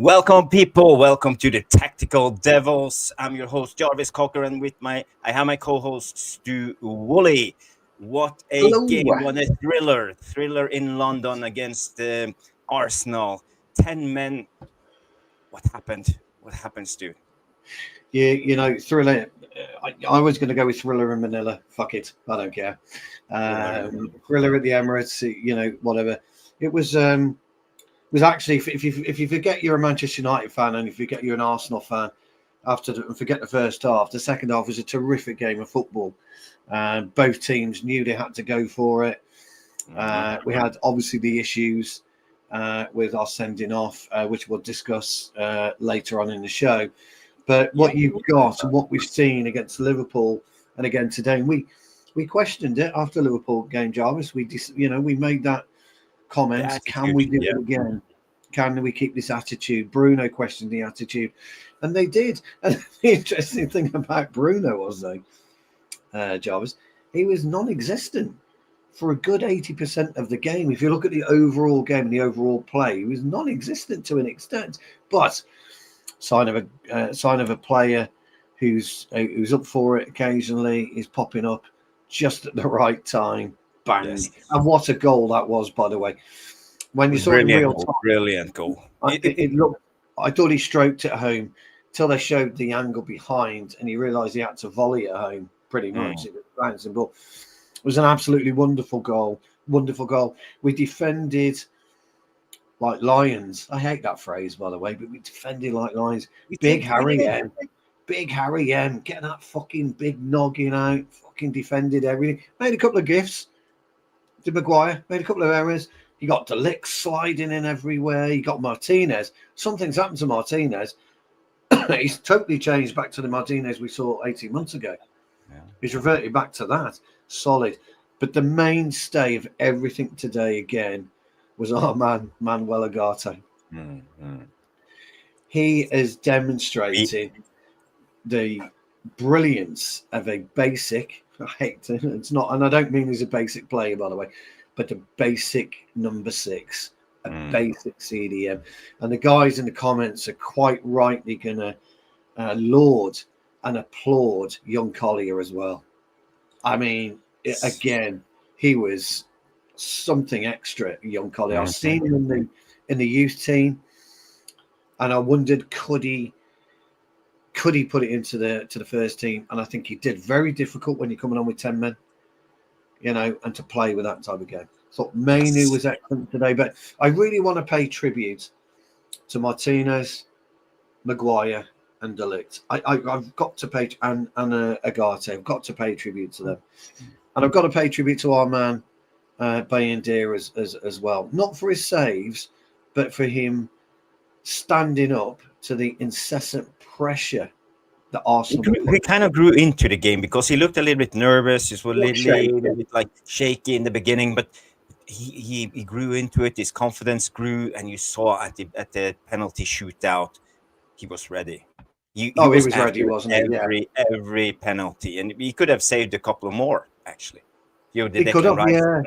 Welcome, people. Welcome to the Tactical Devils. I'm your host, Jarvis Cocker, and I have my co-host, Stu Woolley. What a Hello. game. What a thriller. Thriller in London against Arsenal. 10 men. What happened? What happened, Stu? Yeah, thriller. I was going to go with thriller in Manila. Fuck it. I don't care. Thriller at the Emirates, whatever. It was actually, if you forget you're a Manchester United fan and if you forget you're an Arsenal fan, and forget the first half, the second half was a terrific game of football. Both teams knew they had to go for it. We had obviously the issues with our sending off, which we'll discuss later on in the show. But what you've got and what we've seen against Liverpool and again today, and we questioned it after Liverpool game, Jarvis. We made that comment. Can we do it again? Can we keep this attitude? Bruno questioned the attitude, and they did. And the interesting thing about Bruno was, though, Jarvis, he was non-existent for a good 80% of the game. If you look at the overall game and the overall play, he was non-existent to an extent. But sign of a player who's up for it occasionally, is popping up just at the right time. Bang! Yes. And what a goal that was, by the way. When you saw it in real time, brilliant goal. It looked. I thought he stroked it home till they showed the angle behind, and he realised he had to volley it home. Pretty much, it was bouncing ball. It was an absolutely wonderful goal. Wonderful goal. We defended like lions. I hate that phrase, by the way, but we defended like lions. Big Harry M. Get that fucking big noggin out. Fucking defended everything. Made a couple of gifts. Did Maguire. Made a couple of errors. You got Dalot sliding in everywhere. You got Martinez. Something's happened to Martinez. He's totally changed back to the Martinez we saw 18 months ago. Yeah. He's reverted back to that. Solid. But the mainstay of everything today, again, was our man, Manuel Ugarte. Mm-hmm. He has demonstrated the brilliance of a basic, it's not, and I don't mean he's a basic player, by the way, but a basic number 6, a basic CDM. And the guys in the comments are quite rightly going to laud and applaud young Collier as well. I mean, again, he was something extra, young Collier. I've seen him in the youth team, and I wondered could he put it into the first team, and I think he did. Very difficult when you're coming on with 10 men, and to play with that type of game. I thought Mainu was excellent today, but I really want to pay tribute to Martinez, Maguire, and Dalot. I've got to pay, and Ugarte. I've got to pay tribute to them, and I've got to pay tribute to our man Bayindir as well. Not for his saves, but for him standing up to the incessant pressure that Arsenal. He kind of grew into the game because he looked a little bit nervous. He was a little bit like shaky in the beginning, but he grew into it. His confidence grew, and you saw at the penalty shootout, he was ready. He was ready, wasn't he? Every penalty, and he could have saved a couple more actually. He could have, yeah.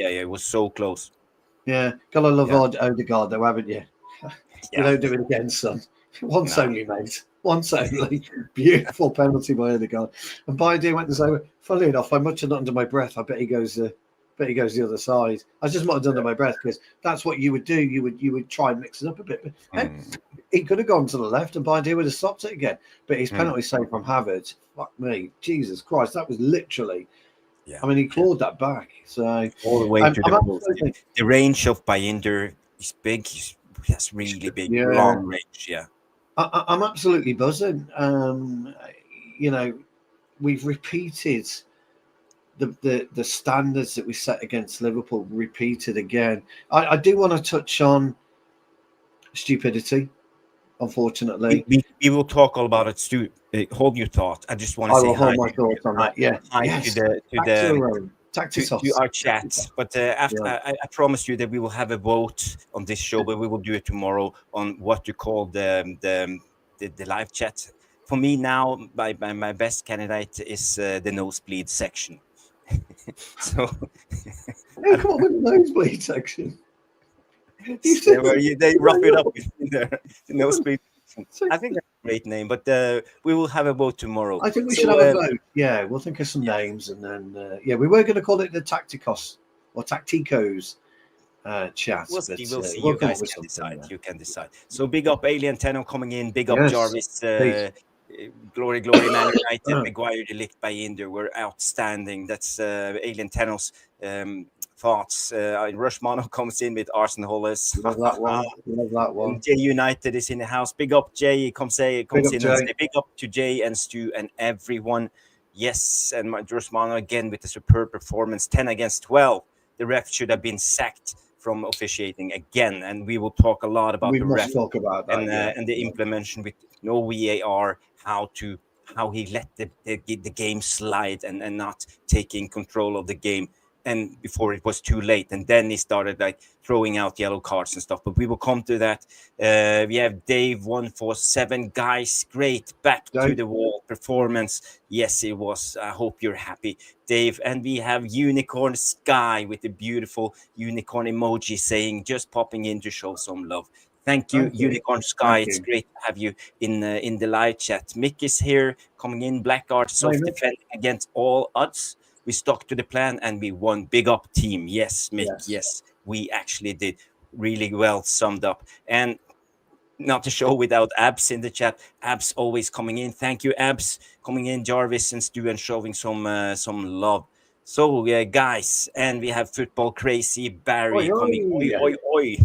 It was so close. Yeah, gotta love Ødegaard though, haven't you? You don't do it again, son. Once only, mate. Once only. Beautiful penalty by Ødegaard. And Bayindir went to say, funnily enough, I muttered under my breath. I bet he goes the other side. I just muttered under my breath because that's what you would do. You would try and mix it up a bit. But, he could have gone to the left and Bayindir would have stopped it again. But his penalty save from Havertz, fuck me, Jesus Christ, that was literally. Yeah. I mean, he clawed that back. So all the way to the range of Bayindir is big. He has really big, long range. Yeah. I'm absolutely buzzing. We've repeated the standards that we set against Liverpool, repeated again. I do want to touch on stupidity, unfortunately. We will talk all about it, Stu. Hold your thought. I just want to say hold my thoughts on that. Yeah. To our chats, but after I promised you that we will have a vote on this show, but we will do it tomorrow on what to call the live chat. For me now, my best candidate is the nosebleed section. So come on with the nosebleed section. They rough it up in No split. I think that's a great name, but we will have a vote tomorrow. I think we should have a vote. Yeah, we'll think of some names, and then we were going to call it the Tacticos or Tacticos chat. We'll see. We'll You guys can decide. You can decide. So big up Alien Tenno coming in. Big up Jarvis. Glory, Man United. Maguire, De Ligt, Bayindir were outstanding. That's Alien Tenno's thoughts. Rushmano comes in with Arsenal. Love that one. Love that one. Jay United is in the house. Big up Jay. Comes in and say big up to Jay and Stu and everyone. Yes, and Rushmano again with a superb performance. 10 against 12. The ref should have been sacked from officiating again, and we will talk a lot about the ref talk about that, and the implementation with no VAR, how he let the game slide and not taking control of the game, and before it was too late, and then he started like throwing out yellow cards and stuff. But we will come to that. We have Dave 147 guys, great back to the wall performance. Yes, it was. I hope you're happy, Dave. And we have Unicorn Sky with the beautiful unicorn emoji saying just popping in to show some love. Thank you, Unicorn Sky. It's great to have you in the live chat. Mick is here coming in. Blackguard soft defending against all odds. We stuck to the plan and we won. Big up team. Yes, Mick. Yes, we actually did really well summed up. And not a show without Abs in the chat. Abs always coming in. Thank you, Abs, coming in. Jarvis and Stu and showing some love. So, guys, and we have football crazy Barry coming. Oi, oi, oi.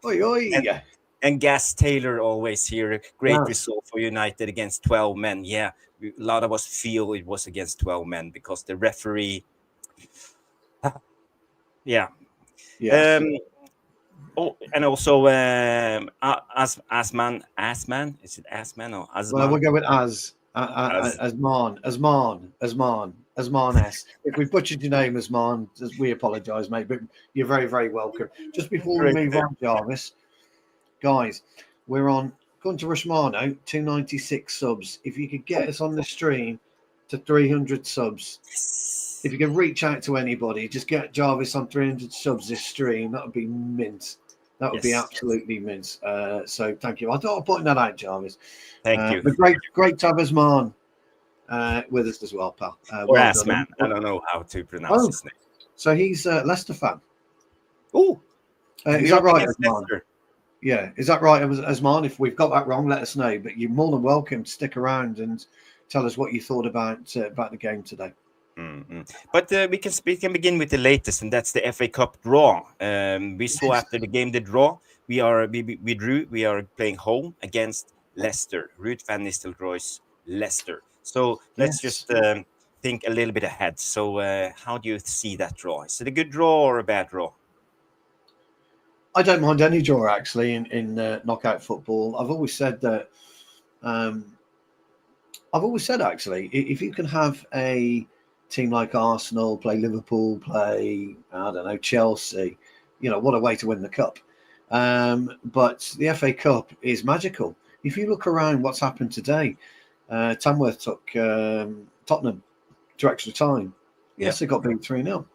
Oi, oi. And Gas Taylor always here. Great result for United against 12 men. Yeah, a lot of us feel it was against 12 men because the referee. Yeah. Yes. And also Asman. Is it Asman or Asman? Well, we'll go with Asman. S. If we butchered your name, Asman, we apologise, mate, but you're very, very welcome. Just before we move on, Jarvis, guys, we're on, according to Rushmano, 296 subs. If you could get us on the stream to 300 subs, if you can reach out to anybody, just get Jarvis on 300 subs this stream. That would be mint. That would be absolutely mint. So thank you. I thought I'd point that out, Jarvis. Thank you. But great to have Asman with us as well, pal. Or Asman. I don't know how to pronounce his name. So he's a Leicester fan. Oh, is that right, Asman? Yeah, is that right, Asman? If we've got that wrong, let us know. But you're more than welcome to stick around and tell us what you thought about the game today. Mm-hmm. But we can begin with the latest, and that's the FA Cup draw. We saw after the game the draw. We drew. We are playing home against Leicester. Ruud van Nistelrooy's Leicester. So let's just think a little bit ahead. So how do you see that draw? Is it a good draw or a bad draw? I don't mind any draw actually in knockout football. I've always said that. Actually, if you can have a team like Arsenal play Liverpool, play Chelsea, what a way to win the cup. But the FA Cup is magical. If you look around, what's happened today? Tamworth took Tottenham to extra time. Yes, they got beat 3-0.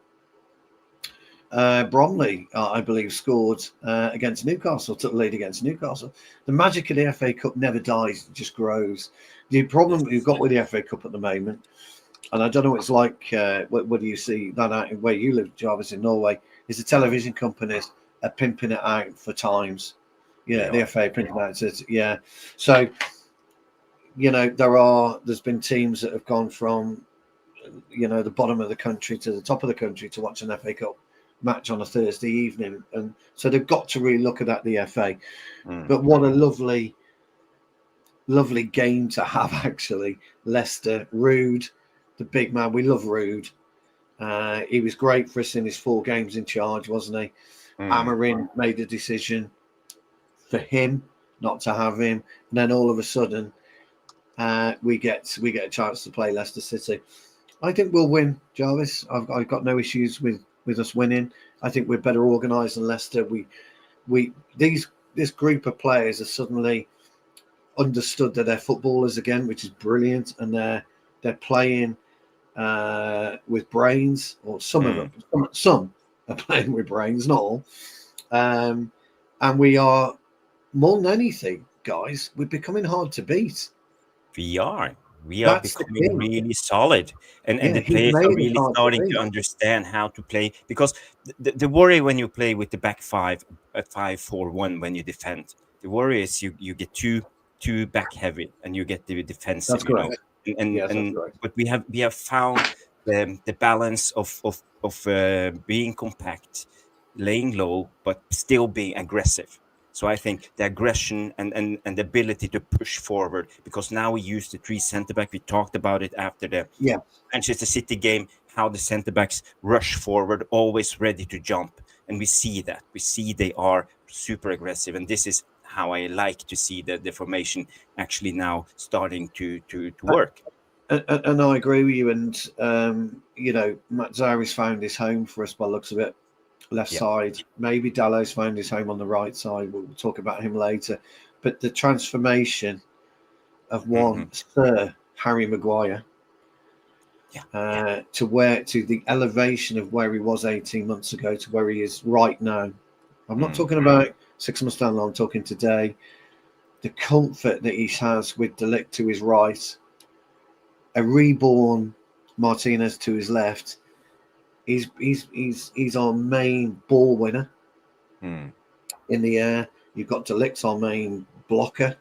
Bromley, I believe, scored against Newcastle, took the lead against Newcastle. The magic of the FA Cup never dies, it just grows. The problem we've got with the FA Cup at the moment, and I don't know what it's like, what do you see that out where you live, Jarvis, in Norway, is the television companies are pimping it out for times. The FA printing out. So, there's been teams that have gone from, the bottom of the country to the top of the country to watch an FA Cup match on a Thursday evening, and so they've got to really look at the FA. But what a lovely game to have, actually. Leicester, Ruud, the big man. We love Ruud. He was great for us in his 4 games in charge, wasn't he? Amarin made a decision for him not to have him, and then all of a sudden we get a chance to play Leicester City. I think we'll win, Jarvis. I've got no issues with us winning. I think we're better organised than Leicester. This group of players are suddenly understood that they're footballers again, which is brilliant, and they're playing with brains, or some of them. Some are playing with brains, not all. And we are more than anything, guys, we're becoming hard to beat. We are. We are That's the becoming thing. really solid, and Yeah, the he's players are made us really hard to starting to beat. understand how to play. Because the worry when you play with the back five, at 5-4-1, when you defend, the worry is you get too back heavy, and you get the defensive, That's you know. correct. And Yes, that's and correct. but we have found the balance of being compact, laying low, but still being aggressive. So I think the aggression and the ability to push forward, because now we use the three centre back. We talked about it after the Yeah. Manchester City game, how the centre backs rush forward, always ready to jump, and we see that. We see they are super aggressive, and this is how I like to see the formation actually now starting to Uh, work. and I agree with you. And Matt Zari's found his home for us by the looks of it. Left Yeah. side, maybe Dalot's found his home on the right side. We'll talk about him later. But the transformation of one Mhm. Sir Harry Maguire Yeah. to the elevation of where he was 18 months ago to where he is right now. I'm not Mm. talking about 6 months down the line. I'm talking today. The comfort that he has with De Ligt to his right, a reborn Martinez to his left. He's our main ball winner Mm. in the air. You've got De Ligt, our main blocker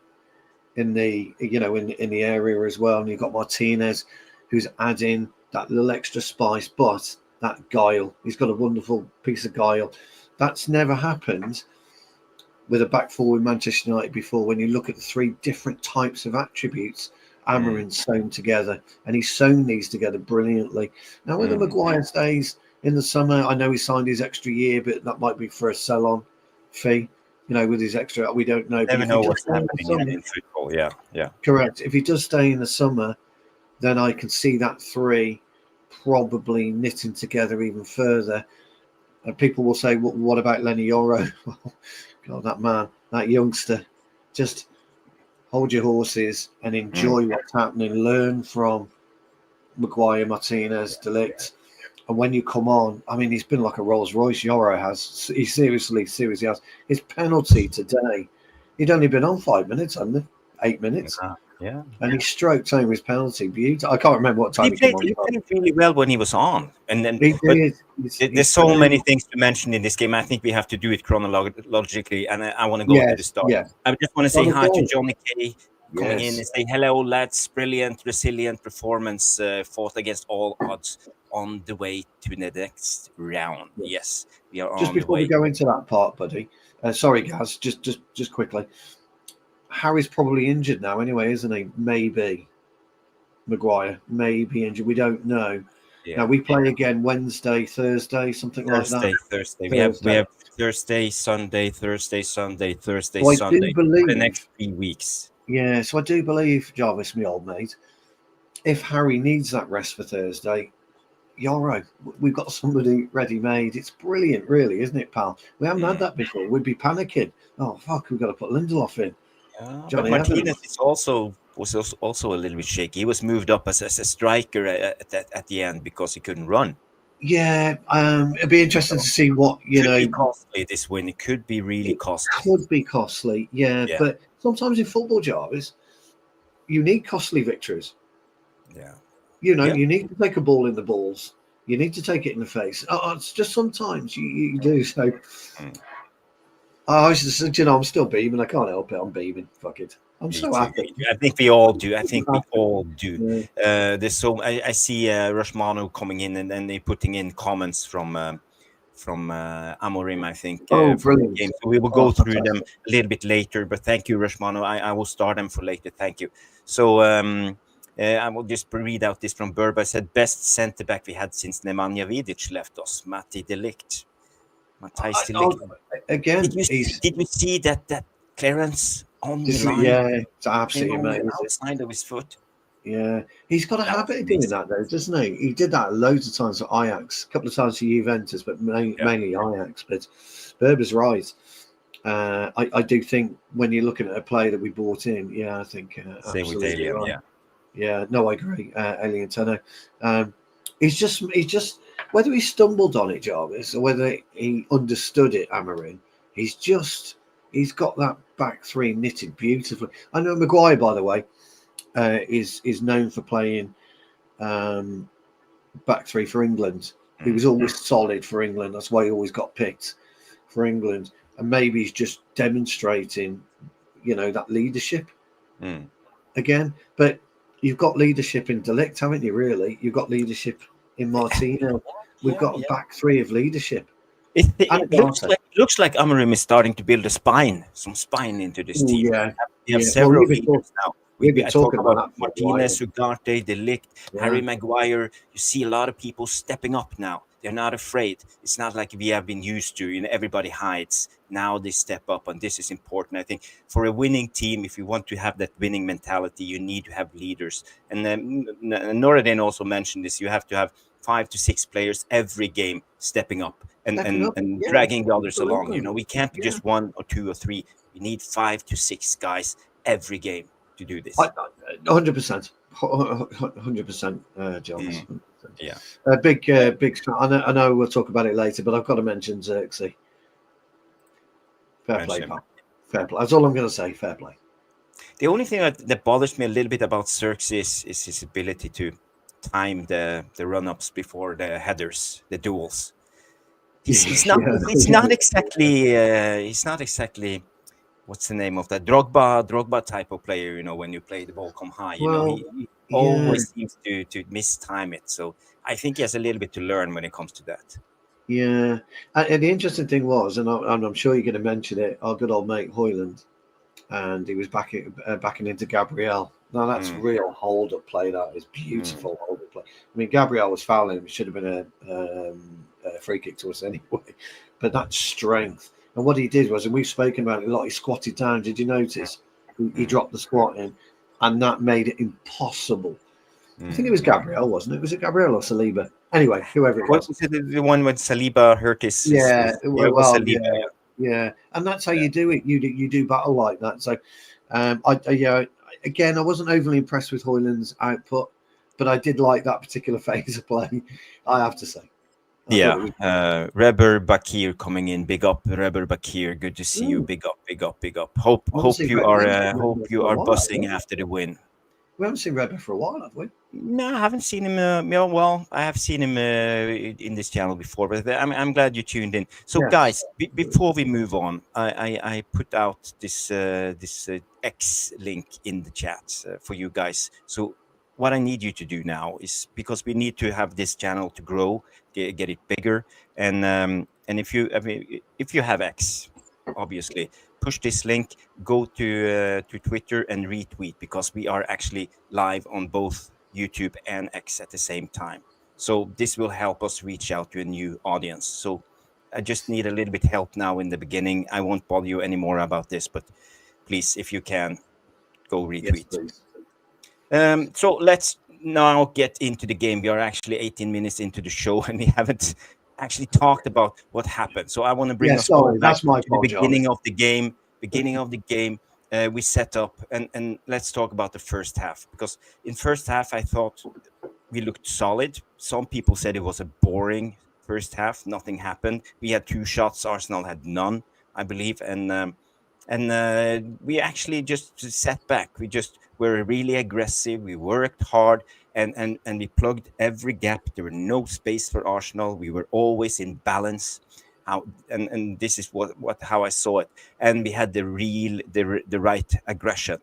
in the in the area as well, and you've got Martinez, who's adding that little extra spice, but that guile. He's got a wonderful piece of guile. That's never happened with a back four in Manchester United before. When you look at the three different types of attributes Mm. Amarin's sewn together, and he's sewn these together brilliantly. Now, whether Mm. Maguire stays in the summer, I know he signed his extra year, but that might be for a sell-on fee. With his extra, we don't know. But Never if he know does what's stay in the happening in, summer, in football. Yeah, yeah. correct. If he does stay in the summer, then I can see that three probably knitting together even further. And people will say, what about Lenny Yoro? God, that man, that youngster, just hold your horses and Mm. enjoy what's happening. Learn from Maguire, Martinez, De Ligt. And when you come on, I mean, he's been like a Rolls Royce. Yoro has. He seriously has. His penalty today, he'd only been on 5 minutes, hadn't he? 8 minutes. Yeah. And he stroked home his penalty. Beautiful. I can't remember what He time he came played. on. He played really well when he was on, and then. He But did. there's He's so many phenomenal. things to mention in this game. I think we have to do it chronologically, and I want to go to the Yes, start. yes. I just want to say On the hi to goal. Johnny K coming in Yes. and say hello, lads. Brilliant, resilient performance, fought against all odds on the way to the next round. Yes. Yes, we are Just on the before we way. go into that part, buddy. Sorry, Gaz. Just quickly. Harry's probably injured now, anyway, isn't he? Maybe Maguire may be injured. We don't know. Now Yeah, we play again Wednesday, Thursday, something like that. Thursday. We Thursday. have Thursday, Sunday, Thursday, Sunday, Thursday, So I do Sunday for the next believe, 3 weeks. yeah. So I do believe, Jarvis, my old mate, if Harry needs that rest for Thursday, you're right. We've got somebody ready made. It's brilliant, really, isn't it, pal? We haven't had Mm. that before. We'd be panicking. Oh fuck, we've got to put Lindelof in. But Johnny Evans. Martinez was also a little bit shaky. He was moved up as a striker at the end because he couldn't run. Yeah, it'd be interesting to see what Could be costly this win. It could be really It costly. could be costly, yeah. Yeah, But sometimes in football, Jarvis, you need costly victories. yeah, yeah. You need to take a ball in the balls. You need to take it in the face. It's just sometimes you do. So, Mm. I was just, I'm still beaming. I can't help it. I'm beaming. Fuck it. I'm Me so too. happy. I think we all do. I think we Happy. all do. Yeah. There's so I see Rushmano coming in, and then they putting in comments from Amorim, I think, Oh, from the brilliant. game. So we will Oh, go through them fantastic. a little bit later. But thank you, Rushmano. I will start them for later. Thank you. So I will just read out this from Burba. Said best centre back we had since Nemanja Vidic left us, Matti De Ligt. Matthijs De Ligt. Again, Did you see that clearance on the line? yeah, it's Came absolutely on the amazing. outside of his foot. Yeah, he's got a That was habit of doing amazing. that, though, doesn't he? He did that loads of times for Ajax, a couple of times for Juventus, but Yeah. mainly Ajax. But Berber's right. I do think when you're looking at a player that we bought in, yeah, I think Same with absolutely Alien, right. yeah. Yeah, no, I agree. Alien Tenno. He's just whether he stumbled on it, Jarvis, or whether he understood it, Amarin. He's just he's got that back three knitted beautifully. I know Maguire, by the way, is known for playing back three for England. He was always solid for England. That's why he always got picked for England. And maybe he's just demonstrating, that leadership again. But you've got leadership in De Ligt, haven't you, really? You've got leadership in Martino. We've got a back three of leadership. It looks like Amorim is starting to build some spine into this team. We have several leaders now. We've been talking about Martinez, Ugarte, De Ligt, Harry Maguire. You see a lot of people stepping up now. They're not afraid. It's not like we have been used to. Everybody hides. Now they step up, and this is important. I think for a winning team, if you want to have that winning mentality, you need to have leaders. And Noradin also mentioned this. You have to have 5 to 6 players every game stepping up and dragging the others along. We can't be just 1 or 2 or 3. We need 5 to 6 guys every game to do this. 100%, 100%, John. Yeah. Big. I know we'll talk about it later, but I've got to mention Xerxes. Fair play, pal. Fair play. That's all I'm going to say. Fair play. The only thing that bothers me a little bit about Xerxes is his ability to time the run-ups before the headers, the duels. He's not exactly what's the name of that Drogba type of player, when you play the ball come high, he always seems to mistime it. So I think he has a little bit to learn when it comes to that. Yeah. And the interesting thing was, and I'm sure you're going to mention it, our good old mate Hojlund, and he was backing into Gabriel. Now that's real hold-up play. That is beautiful hold-up play. I mean, Gabriel was fouling him. It should have been a free kick to us anyway. But that strength. And what he did was, and we've spoken about it a lot, he squatted down. Did you notice? He dropped the squat in, and that made it impossible. I think it was Gabriel, wasn't it? Was it Gabriel or Saliba? Anyway, whoever it was. Was it the one when Saliba hurt his... Yeah, and that's how you do it. You do battle like that. So, again, I wasn't overly impressed with Hojlund's output, but I did like that particular phase of play, I have to say. Reber Bakir coming in. Big up, Reber Bakir. Good to see you. Big up. Hope you are buzzing after the win. We haven't seen Reber for a while, have we? No, I haven't seen him. I have seen him in this channel before, but I'm glad you tuned in. So, guys, before we move on, I put out this X link in the chat for you guys. So, what I need you to do now is, because we need to have this channel to grow, get it bigger, and if you have X, obviously, push this link, go to Twitter and retweet, because we are actually live on both YouTube and X at the same time. So this will help us reach out to a new audience. So I just need a little bit help now in the beginning. I won't bother you anymore about this, but please, if you can, go retweet. Yes, so let's now get into the game. We are actually 18 minutes into the show, and we haven't actually talked about what happened. So I want to bring us back to the beginning of the game. We set up, and let's talk about the first half, because in first half I thought we looked solid. Some people said it was a boring first half. Nothing happened. We had 2 shots. Arsenal had none, I believe, and we actually just sat back. We just were really aggressive. We worked hard, and we plugged every gap. There were no space for Arsenal. We were always in balance. And this is how I saw it. And we had the right aggression.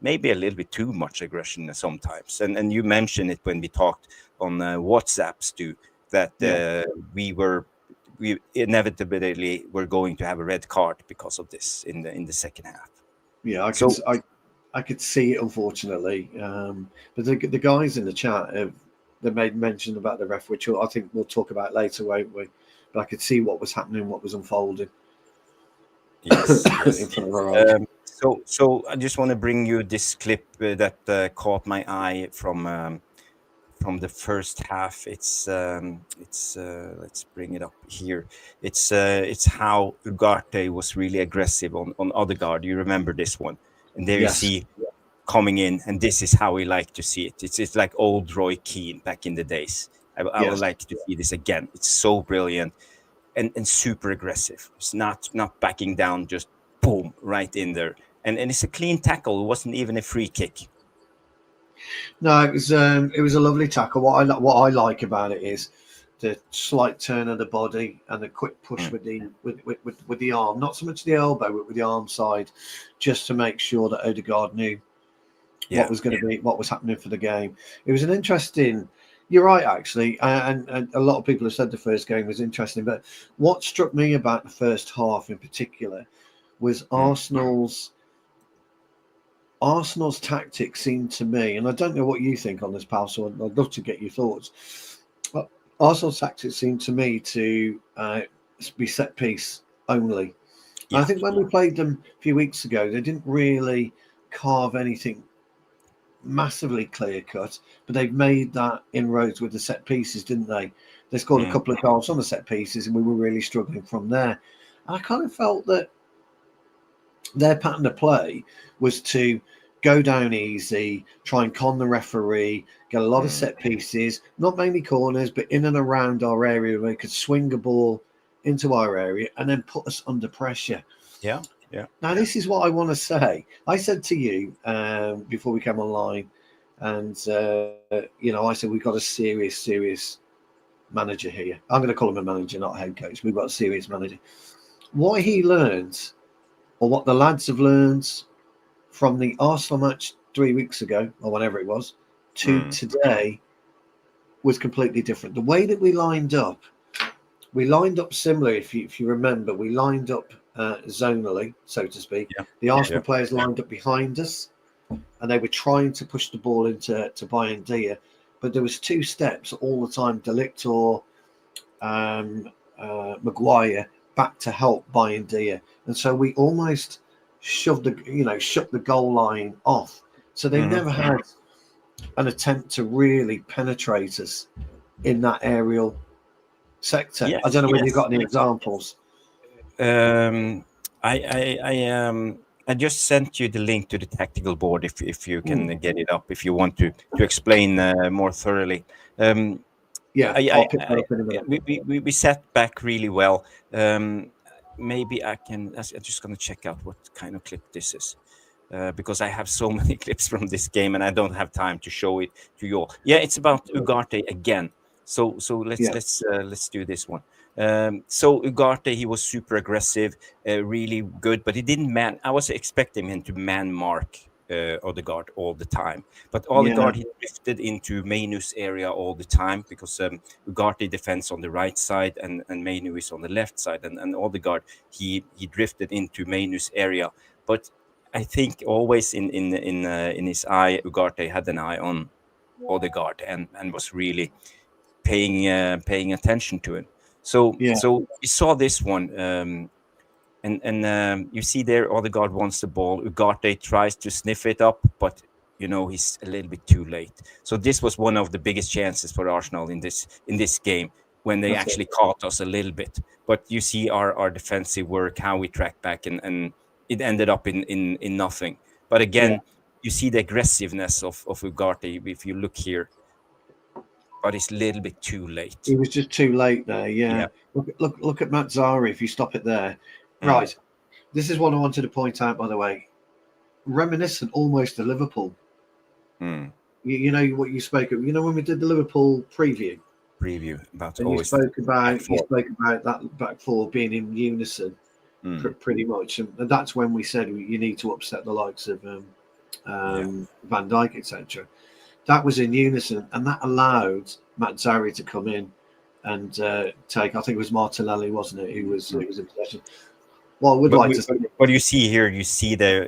Maybe a little bit too much aggression sometimes. And you mentioned it when we talked on WhatsApps too, that we inevitably were going to have a red card because of this in the second half. Yeah, I could see it, unfortunately. But the guys in the chat they made mention about the ref, which I think we'll talk about later, won't we? But I could see what was happening, what was unfolding. Yes. In front of our eyes. So I just want to bring you this clip that caught my eye from the first half. It's let's bring it up here. It's how Ugarte was really aggressive on Ødegaard. You remember this one, and there you see coming in, and this is how we like to see it. It's like old Roy Keane back in the days. I would like to see this again. It's so brilliant and super aggressive. It's not backing down just boom, right in there. And it's a clean tackle. It wasn't even a free kick. No, it was a lovely tackle. What I like about it is the slight turn of the body and the quick push with the arm, not so much the elbow, but with the arm side, just to make sure that Ødegaard knew what was going to be, what was happening for the game. It was an interesting. You're right, actually, and a lot of people have said the first game was interesting. But what struck me about the first half in particular was Arsenal's tactics seemed to me, and I don't know what you think on this, pal, so I'd love to get your thoughts. But Arsenal's tactics seemed to me to be set piece only. And I think when we played them a few weeks ago, they didn't really carve anything massively clear cut, but they've made that inroads with the set pieces, didn't they? They scored a couple of goals on the set pieces, and we were really struggling from there. And I kind of felt that their pattern of play was to go down easy, try and con the referee, get a lot of set pieces, not mainly corners, but in and around our area where they could swing a ball into our area and then put us under pressure. Yeah. Now, this is what I want to say. I said to you before we came online, and, I said we've got a serious manager here. I'm going to call him a manager, not a head coach. We've got a serious manager. What he learned, or what the lads have learned from the Arsenal match 3 weeks ago, or whenever it was, to today, was completely different. The way that we lined up similar, if you remember. We lined up zonally, so to speak. The Arsenal players lined up behind us, and they were trying to push the ball into Bayindir, but there was two steps all the time. Dalot or Maguire back to help Bayindir, and so we almost shut the goal line off. So they never had an attempt to really penetrate us in that aerial sector. I don't know whether you've got any examples. I just sent you the link to the tactical board if you can get it up, if you want to explain more thoroughly. I'll pick that up in a minute. We sat back really well. Maybe I'm just going to check out what kind of clip this is. Because I have so many clips from this game and I don't have time to show it to you all. Yeah, it's about Ugarte again. So let's do this one. So Ugarte, he was super aggressive, really good, but he didn't man. I was expecting him to man mark Ødegaard all the time, but Ødegaard he drifted into Mainu's area all the time because Ugarte defends on the right side and Mainu is on the left side, and Ødegaard he drifted into Mainu's area, but I think always in his eye, Ugarte had an eye on Ødegaard and was really paying attention to him. So we saw this one, and you see there, Ødegaard wants the ball. Ugarte tries to sniff it up, but he's a little bit too late. So this was one of the biggest chances for Arsenal in this game when they actually caught us a little bit. But you see our defensive work, how we track back, and it ended up in nothing. But again, you see the aggressiveness of Ugarte if you look here. But it's a little bit too late. He was just too late there, yeah. Look at Mazzari, if you stop it there. Right. This is what I wanted to point out, by the way. Reminiscent almost to Liverpool. You know what you spoke of. When we did the Liverpool preview about and you spoke about that back four being in unison pretty much, and that's when we said you need to upset the likes of Van Dijk, etc. That was in unison, and that allowed Mazzari to come in and take. I think it was Martinelli, wasn't it? Who was in possession. Well, I would like to. What you see here, you see this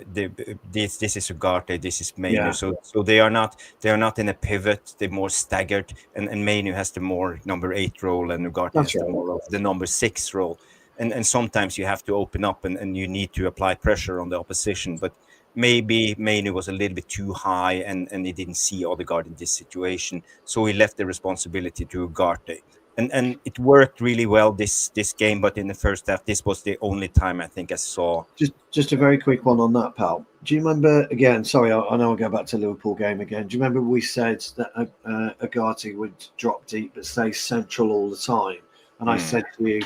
is Ugarte, this is Mainu. Yeah. So they are not in a pivot. They're more staggered, and Mainu has the more number 8 role, and Ugarte has the more of the number 6 role. And sometimes you have to open up, and you need to apply pressure on the opposition, but. Maybe Mainu was a little bit too high and he didn't see Ødegaard in this situation. So he left the responsibility to Ugarte. And it worked really well this game, but in the first half, this was the only time I think I saw. Just a very quick one on that, pal. Do you remember, again, sorry, I know I'll go back to Liverpool game again. Do you remember we said that Ugarte would drop deep but stay central all the time? And I said to you,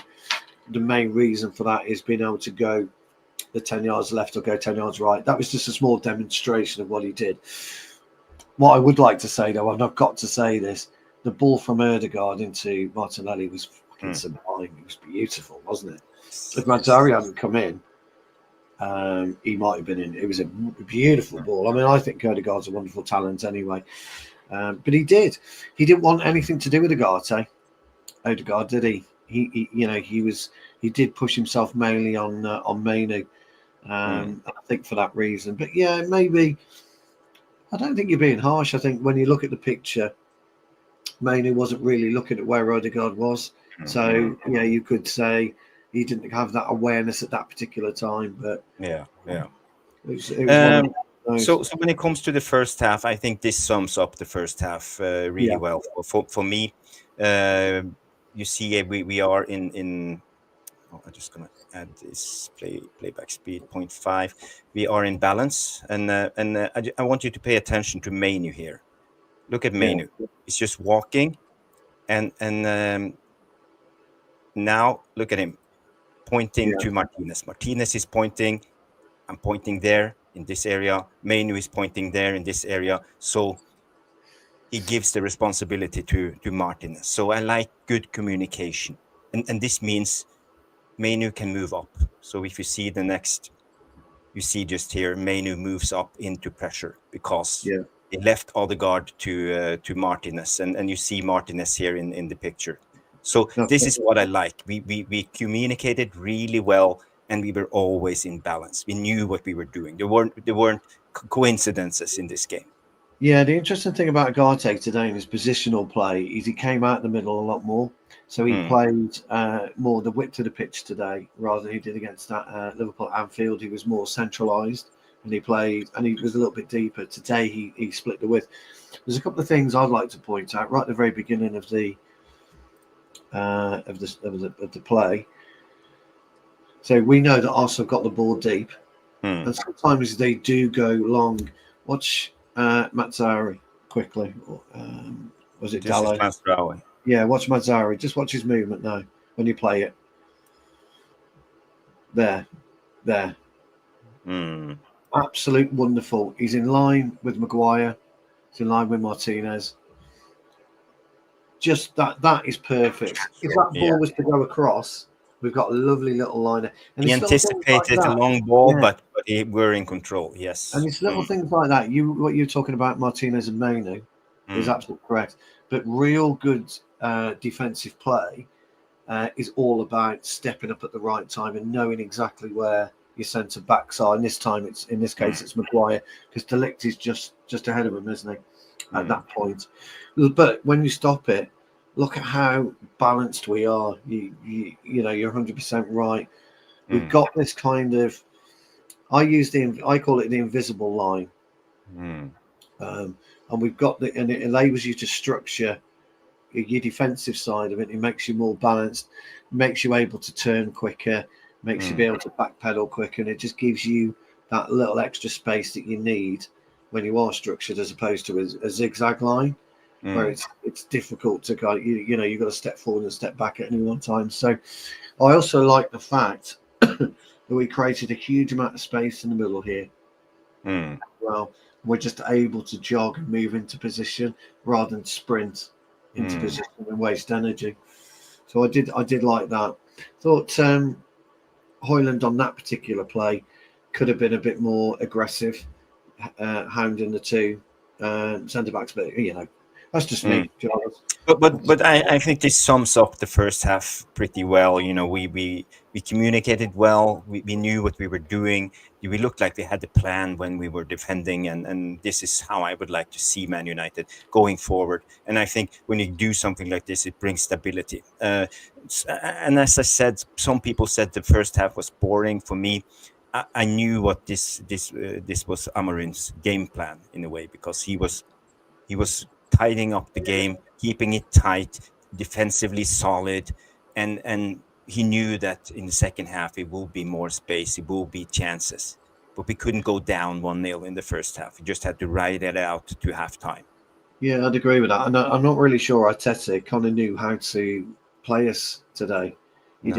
the main reason for that is being able to go the 10 yards left or go 10 yards right. That was just a small demonstration of what he did. What I would like to say, though, and I've got to say this, the ball from Ødegaard into Martinelli was fucking sublime. It was beautiful, wasn't it? If Mazzari hadn't come in, he might have been in. It was a beautiful ball. I mean, I think Ødegaard's a wonderful talent anyway. But he didn't want anything to do with Ødegaard, did he? He did push himself mainly on Mainu. I think for that reason. But yeah, maybe I don't think you're being harsh. I think when you look at the picture, Mainu wasn't really looking at where Ødegaard was. So yeah, you could say he didn't have that awareness at that particular time. But yeah. It was So when it comes to the first half, I think this sums up the first half really well for me. You see, we are in. I'm just gonna add this playback speed 0.5. We are in balance, and I want you to pay attention to Mainu here. Look at Mainu; he's just walking, and now look at him pointing to Martinez. Martinez is pointing. I'm pointing there in this area. Mainu is pointing there in this area. So he gives the responsibility to Martinez. So I like good communication, and this means Mainu can move up. So if you see the next, you see just here, Mainu moves up into pressure because he left Ødegaard to Martinez, and you see Martinez here in the picture. So this is what I like. We communicated really well, and we were always in balance. We knew what we were doing. There weren't coincidences in this game. Yeah, the interesting thing about Altay today in his positional play is he came out the middle a lot more. So he played more the width of the pitch today rather than he did against that Liverpool at Anfield. He was more centralised and he played, and he was a little bit deeper. Today he split the width. There's a couple of things I'd like to point out right at the very beginning of the play. So we know that Arsenal got the ball deep, and sometimes they do go long. Watch Mazzari quickly. Was it Dalot? Yeah, watch Mazzari. Just watch his movement now when you play it. There. Absolute wonderful. He's in line with Maguire. He's in line with Martinez. Just that is perfect. If that ball was to go across, we've got a lovely little liner. And he anticipated a long ball, but we're in control. Yes. And it's little things like that. What you're talking about, Martinez and Mainu, is absolutely correct. But real good defensive play is all about stepping up at the right time and knowing exactly where your centre backs are. And this case it's Maguire, because De Ligt is just ahead of him, isn't he? At that point. But when you stop it, look at how balanced we are. You know, you're 100% right. We've got this kind of, I call it the invisible line. And we've got and it enables you to structure your defensive side of it. It makes you more balanced, makes you able to turn quicker, makes you be able to backpedal quicker, and it just gives you that little extra space that you need when you are structured, as opposed to a zigzag line where it's difficult to go. You know, you've got to step forward and step back at any one time. So I also like the fact that we created a huge amount of space in the middle here. Well, we're just able to jog and move into position rather than sprint into position and waste energy. So I did like that. Thought Hojlund on that particular play could have been a bit more aggressive, hounding the two centre backs, but you know, that's just me. But I think this sums up the first half pretty well. You know, we communicated well. We knew what we were doing. We looked like we had a plan when we were defending, and this is how I would like to see Man United going forward. And I think when you do something like this, it brings stability. And as I said, some people said the first half was boring. For me, I knew what this was Amorim's game plan in a way, because he was tidying up the game, keeping it tight, defensively solid, and he knew that in the second half it will be more space, it will be chances. But we couldn't go down 1-0 in the first half. We just had to ride it out to halftime. Yeah, I'd agree with that. And I'm not really sure Arteta kind of knew how to play us today. He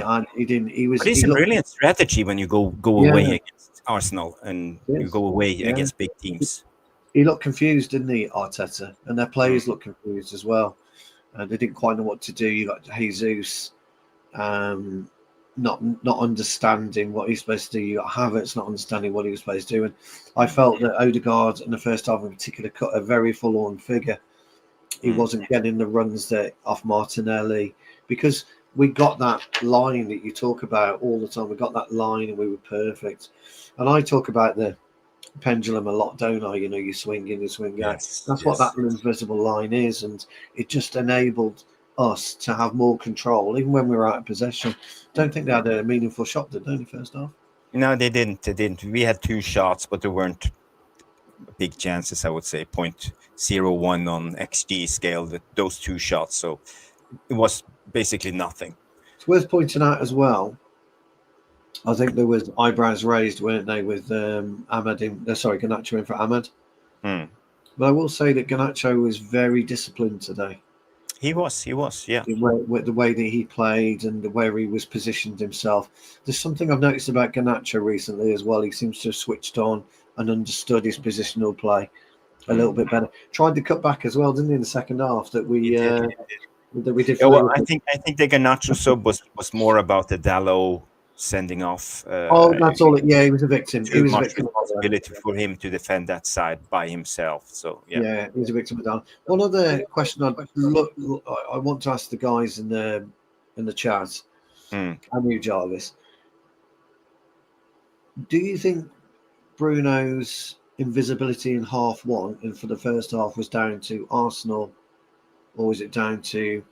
didn't. He was. But it's He a looked. brilliant strategy when you go away Yeah. against Arsenal and you Yes. go away Yeah. against big teams. He looked confused, didn't he, Arteta? And their players Mm. looked confused as well. They didn't quite know what to do. You got Jesus, not understanding what he's supposed to do. You got Havertz not understanding what he was supposed to do. And I felt that Ødegaard in the first half in particular cut a very forlorn figure. He wasn't getting the runs that off Martinelli, because we got that line that you talk about all the time. We got that line and we were perfect. And I talk about the pendulum a lot, don't I? You know, you swing in, you swing out. Yes, That's what that invisible line is, and it just enabled us to have more control, even when we were out of possession. Don't think they had a meaningful shot, did they, in the first half? No, they didn't. They didn't. We had 2 shots, but there weren't big chances. I would say 0.01 on XG scale. Those 2 shots, so it was basically nothing. It's worth pointing out as well. I think there was eyebrows raised, weren't they, with Garnacho in for Ahmed. But I will say that Garnacho was very disciplined today. He was, yeah. The way that he played and the way he was positioned himself. There's something I've noticed about Garnacho recently as well. He seems to have switched on and understood his positional play a little bit better. Tried to cut back as well, didn't he, in the second half? That we did. Yeah, well, I think the Garnacho sub was more about the Dalot sending off. That's all. He was a victim. He was a victim. Responsibility for him to defend that side by himself. So yeah, he was a victim of that. One other question I want to ask the guys in the chat, and you, Jarvis. Do you think Bruno's invisibility in half one and for the first half was down to Arsenal, or is it down to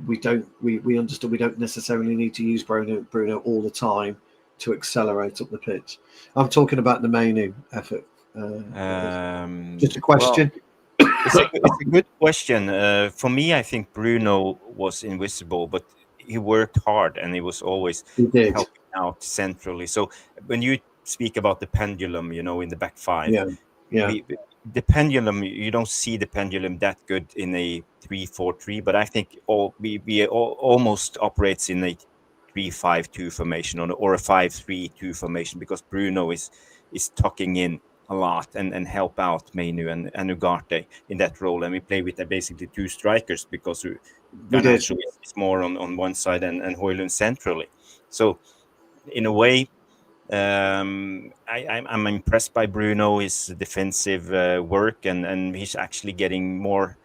we understood we don't necessarily need to use Bruno all the time to accelerate up the pitch? I'm talking about the Mainu effort. Just a question. Well, it's a good question. For me, I think Bruno was invisible, but he worked hard and he was always helping out centrally. So when you speak about the pendulum, in the back five, the pendulum, you don't see the pendulum that good in a 3-4-3, but I think we almost operates in a 3-5-2 formation or a 5-3-2 formation, because Bruno is tucking in a lot and help out Mainu and Ugarte in that role, and we play with basically 2 strikers, because Garnacho is more on one side and Hojlund centrally. So in a way, I'm impressed by Bruno, his defensive work, and he's actually getting more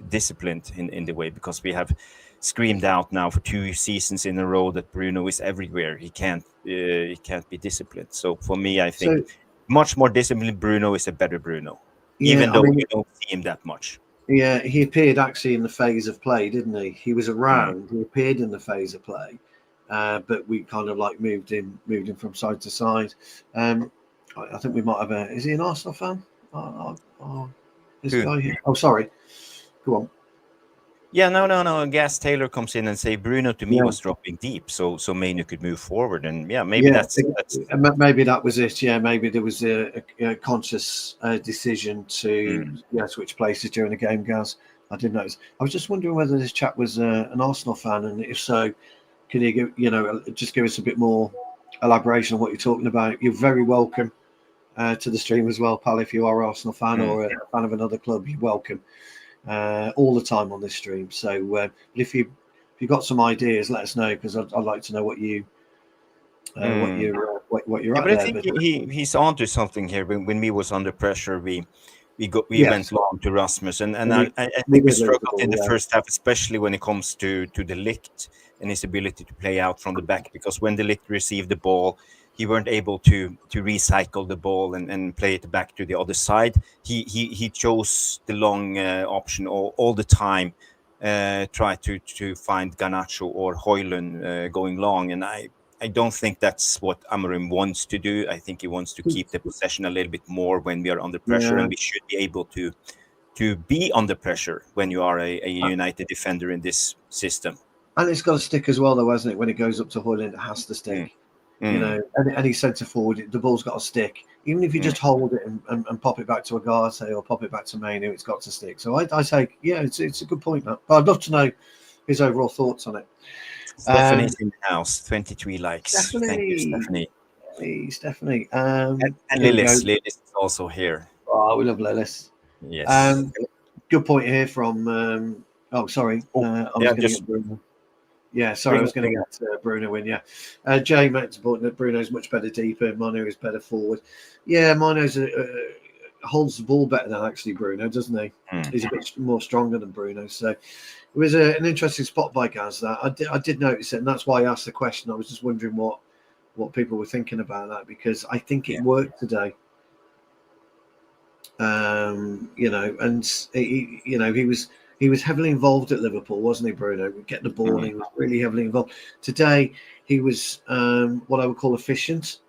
disciplined in the way, because we have screamed out now for 2 seasons in a row that Bruno is everywhere. He can't be disciplined. So for me, I think much more disciplined Bruno is a better Bruno, even though you don't see him that much. Yeah, he appeared actually in the phase of play, didn't he? He was around. He appeared in the phase of play. But we kind of like moved him from side to side. I think we might have is he an Arsenal fan? This guy here. Oh, sorry. Go on. Yeah, no. Gas Taylor comes in and say Bruno to me was dropping deep, so Mainu could move forward, and maybe that's maybe that was it. Yeah, maybe there was a conscious decision to switch places during the game, Gaz. I didn't notice. I was just wondering whether this chap was an Arsenal fan, and if so, can you just give us a bit more elaboration on what you're talking about? You're very welcome to the stream as well, pal. If you are an Arsenal fan or a fan of another club, you're welcome all the time on this stream. So if you've got some ideas, let us know, because I'd like to know what you're at. But I think he's onto something here. When we was under pressure, we went long to Rasmus, and I think we struggled in the first half, especially when it comes to the Ligt and his ability to play out from the back, because when the Ligt received the ball, he weren't able to recycle the ball and play it back to the other side. He chose the long option all the time, try to find Garnacho or Hojlund going long, and I don't think that's what Amorim wants to do. I think he wants to keep the possession a little bit more when we are under pressure, and we should be able to be under pressure when you are a United defender in this system. And it's got to stick as well, though, hasn't it? When it goes up to Hojlund, it has to stick. Any centre forward, the ball's got to stick. Even if you just hold it and pop it back to Ugarte or pop it back to Mainu, it's got to stick. So I say, it's a good point, Matt. But I'd love to know his overall thoughts on it. Stephanie's in the house. 23 likes. Stephanie. Thank you, Stephanie. Hey, Stephanie. And Here we Lillis. go. Lillis is also here. Oh, we love Lillis. Yes. Good point here from. Sorry. I was going to get Bruno. Yeah, sorry, I was going to get Bruno in. Yeah, Jay makes the point that Bruno's much better deeper. Manu is better forward. Yeah, Manu's holds the ball better than actually Bruno, doesn't he? He's a bit more stronger than Bruno. So it was an interesting spot by Gaz. That I did notice it, and that's why I asked the question. I was just wondering what people were thinking about that, because I think it worked today. You know, and he was heavily involved at Liverpool, wasn't he, Bruno? Get the ball, he was really heavily involved. Today, he was what I would call efficient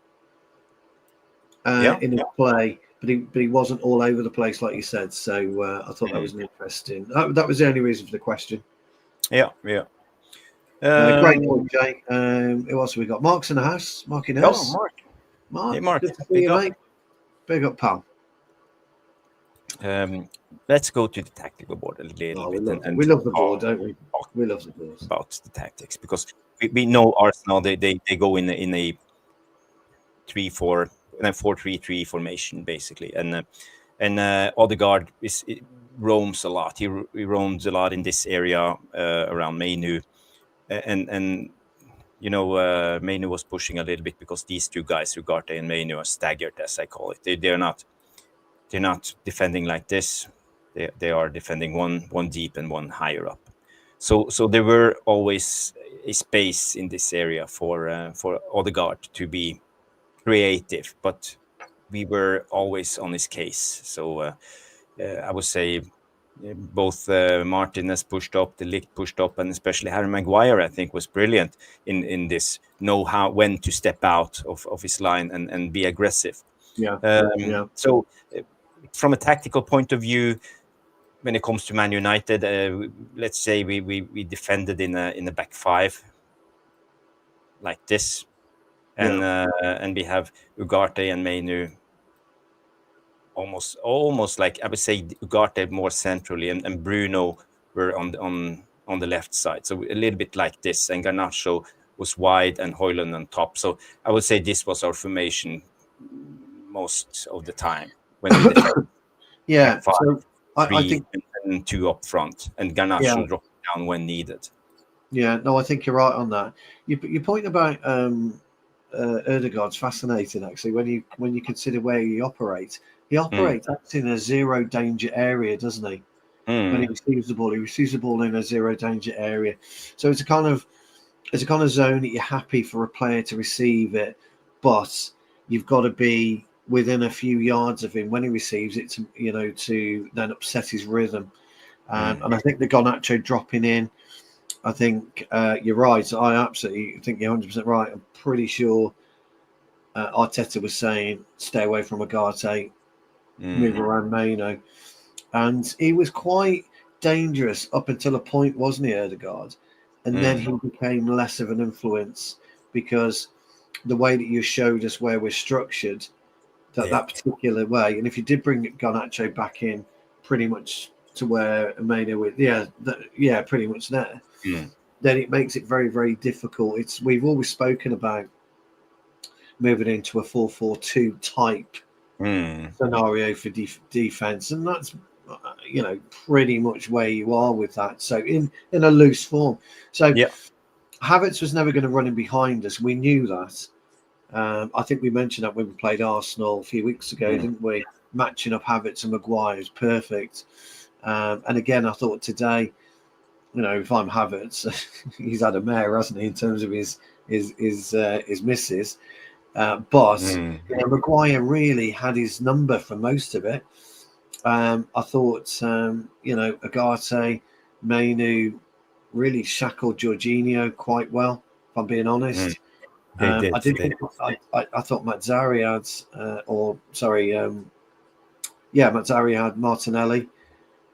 in his play, but he wasn't all over the place, like you said. So I thought that was an interesting. That was the only reason for the question. Yeah. Great point, Jay. Who else have we got? Mark's in the house. Mark in the house. Mark. Hey, Mark. Good to see you, mate. Big up, pal. Let's go to the tactical board a little bit. We love the board, don't we? We love the board. About the tactics, because we know Arsenal, they go in a 4-3-3 formation basically, and Ødegaard roams a lot. He roams a lot in this area around Mainu, and you know, Mainu was pushing a little bit because these two guys, Ugarte and Mainu, are staggered, as I call it. They're not defending like this. They are defending one deep and one higher up. So there were always a space in this area for Ødegaard to be creative, but we were always on his case. So I would say both Martinez pushed up, De Ligt pushed up, and especially Harry Maguire, I think, was brilliant in this, know how when to step out of his line and be aggressive. So from a tactical point of view, when it comes to Man United, let's say we defended in a back five like this, and we have Ugarte and Mainu almost like, I would say Ugarte more centrally, and Bruno were on the left side, so a little bit like this, and Garnacho was wide and Hojlund on top. So I would say this was our formation most of the time when we defended. So I think and two up front, and Garnacho dropping down when needed. Yeah, no, I think you're right on that. Your point about Ødegaard's fascinating, actually. When you consider where he operates in a zero danger area, doesn't he? When he receives the ball in a zero danger area. So it's a kind of zone that you're happy for a player to receive it, but you've got to be within a few yards of him when he receives it to then upset his rhythm. And I think the Garnacho dropping in, I think you're right. I absolutely think you're 100% right. I'm pretty sure Arteta was saying, stay away from Ugarte, move around Maino. And he was quite dangerous up until a point, wasn't he, Ødegaard? And then he became less of an influence, because the way that you showed us where we're structured, that particular way. And if you did bring Garnacho back in pretty much to where Maino was, pretty much there, then it makes it very, very difficult. We've always spoken about moving into a 4-4-2 type scenario for defense, and that's pretty much where you are with that. So in a loose form. So Havertz was never going to run in behind us. We knew that. I think we mentioned that when we played Arsenal a few weeks ago, didn't we? Matching up Havertz and Maguire is perfect. And again, I thought today, if I'm Havertz, he's had a mare, hasn't he, in terms of his misses. But Maguire really had his number for most of it. I thought, Ugarte, Mainu really shackled Jorginho quite well, if I'm being honest. I thought Mazzari had Martinelli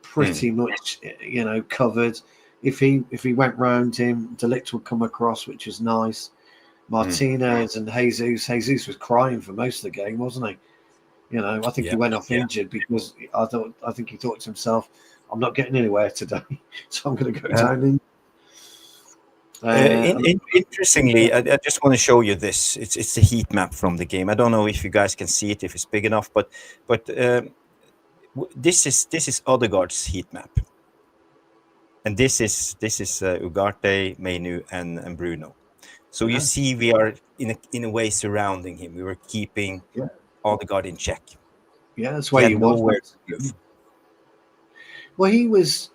pretty much, covered. If he went round him, De Ligt would come across, which was nice. Martinez and Jesus was crying for most of the game, wasn't he? I think he went off injured because I think he thought to himself, I'm not getting anywhere today, so I'm going to go down in. Interestingly, I just want to show you this. It's the heat map from the game. I don't know if you guys can see it, if it's big enough, but this is Ødegaard's heat map, and this is Ugarte, Mainu, and Bruno. So you see, we are in a way surrounding him. We were keeping Ødegaard in check. Yeah, that's why you want nowhere to move. Well, he was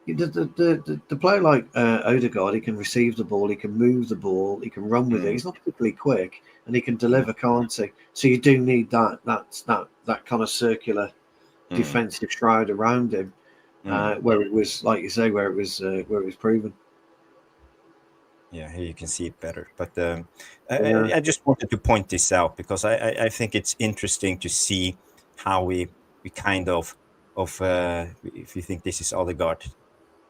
the player like Ødegaard. He can receive the ball, he can move the ball, he can run with it. He's not particularly quick, and he can deliver, can't he? So you do need that kind of circular defensive shroud around him, where it was, like you say, where it was proven. Yeah, here you can see it better. But I just wanted to point this out because I think it's interesting to see how we kind of if you think this is Ødegaard,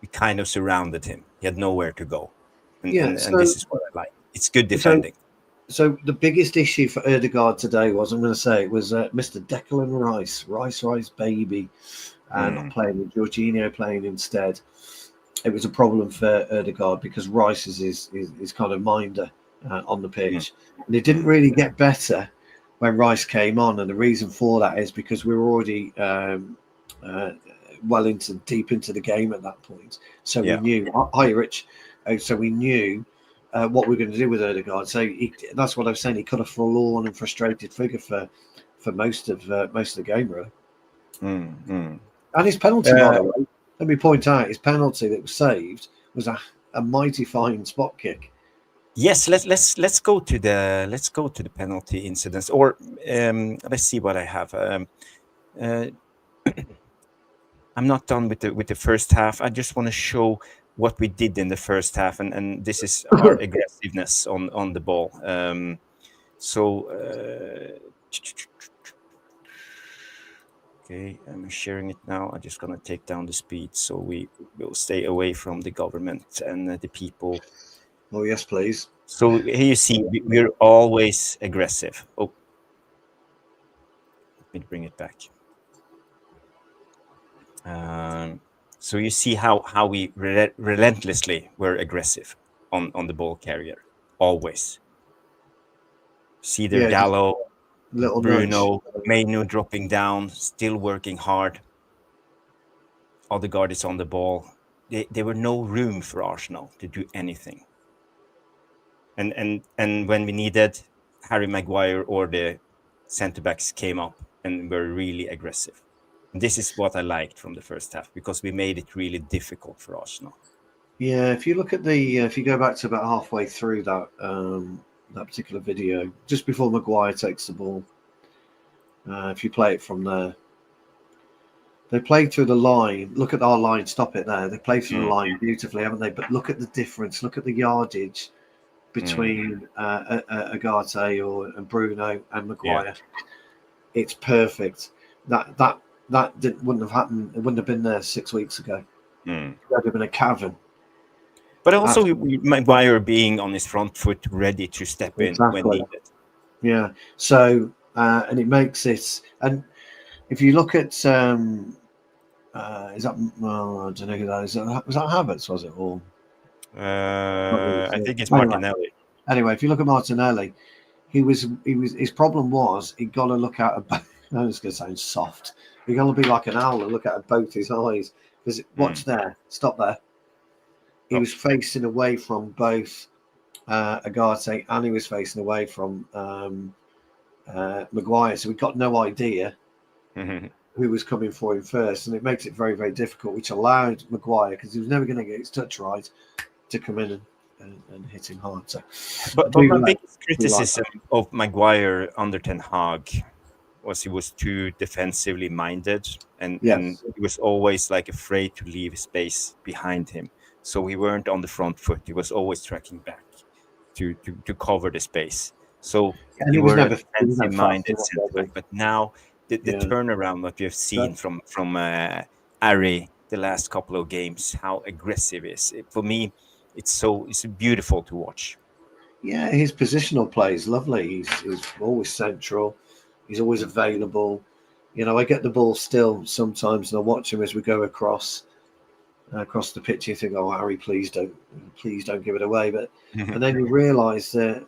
we kind of surrounded him. He had nowhere to go. And this is what I like. It's good defending. So the biggest issue for Ødegaard today was, I'm going to say, it was Mr. Declan Rice baby, not playing with Jorginho playing instead. It was a problem for Ødegaard because Rice is his kind of minder on the pitch. And it didn't really get better when Rice came on. And the reason for that is because we were already deep into the game at that point. So we knew, hi Rich, so we knew what we were going to do with Ødegaard. So that's what I was saying. He could have forlorn and frustrated figure for most of the game, really. And his penalty, by the way, let me point out, his penalty that was saved was a mighty fine spot kick. Yes, let's go to the penalty incidents, or let's see what I have. I'm not done with the first half. I just want to show what we did in the first half, and this is our aggressiveness on the ball. Okay, I'm sharing it now. I'm just gonna take down the speed so we will stay away from the government and the people. Oh yes, please. So here you see we're always aggressive. Oh, let me bring it back. So you see how we relentlessly were aggressive on the ball carrier, always. See there, Dalot, Bruno, Mainu dropping down, still working hard. Ødegaard is on the ball. There were no room for Arsenal to do anything. And when we needed, Harry Maguire or the centre backs came up and were really aggressive. And this is what I liked from the first half, because we made it really difficult for Arsenal. Yeah, if you look at if you go back to about halfway through that particular video, just before Maguire takes the ball, if you play it from there, they played through the line. Look at our line. Stop it there. They played through the line beautifully, haven't they? But look at the difference. Look at the yardage between Ugarte and Bruno and Maguire. Yeah. It's perfect. That wouldn't have happened. It wouldn't have been there 6 weeks ago. It would have been a cavern. But also Maguire being on his front foot, ready to step in when needed. Yeah. So and it makes it. And if you look at, is that? Well, I don't know who that is. Was that Havertz? Was it or? I think it's Martinelli. Anyway, if you look at Martinelli, he was. His problem was he got to look out. I know it's going to sound soft. He got to be like an owl and look out of both his eyes. Because watch there, stop there. He was facing away from both Ugarte and he was facing away from Maguire. So we got no idea who was coming for him first, and it makes it very, very difficult, which allowed Maguire, because he was never going to get his touch right, to come in and hit him hard. So, but my biggest criticism of Maguire under Ten Hag was he was too defensively minded, and he was always like afraid to leave space behind him. So he weren't on the front foot. He was always tracking back to cover the space. So he was never defensive minded. But now the turnaround that we have seen from Ari the last couple of games, how aggressive is for me. It's beautiful to watch. Yeah, his positional play is lovely. He's always central. He's always available. You know, I get the ball still sometimes, and I watch him as we go across. across the pitch. You think, oh, Harry, please don't give it away. But and then you realise that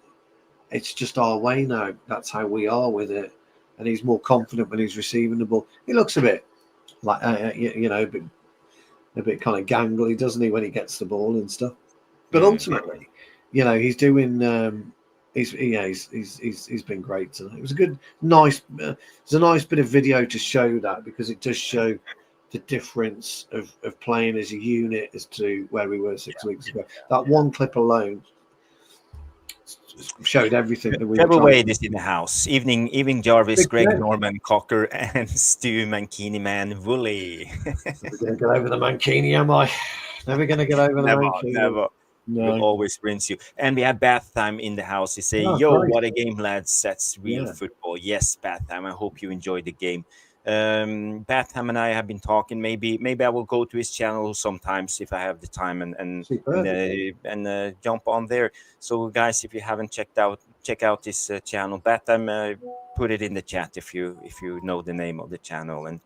it's just our way now. That's how we are with it. And he's more confident when he's receiving the ball. He looks a bit like a bit kind of gangly, doesn't he, when he gets the ball and stuff? But ultimately, he's doing. He's been great tonight. It was a nice bit of video to show that, because it does show the difference of playing as a unit as to where we were 6 weeks ago. That one clip alone showed everything that we Trevor Wade is in the house. Evening Jarvis, Greg Norman, Cocker, and Stu Mankini Man Woolley. Never going to get over the Mankini, am I? Never going to get over the Mankini. Never. No. Will always wins you. And we have Bath Time in the house. He say, yo, what a game, lads. That's real football. Yes, Bath Time. I hope you enjoyed the game. Bath Time and I have been talking. Maybe I will go to his channel sometimes if I have the time and jump on there. So guys, if you haven't check out his channel, Bath Time, put it in the chat if you know the name of the channel and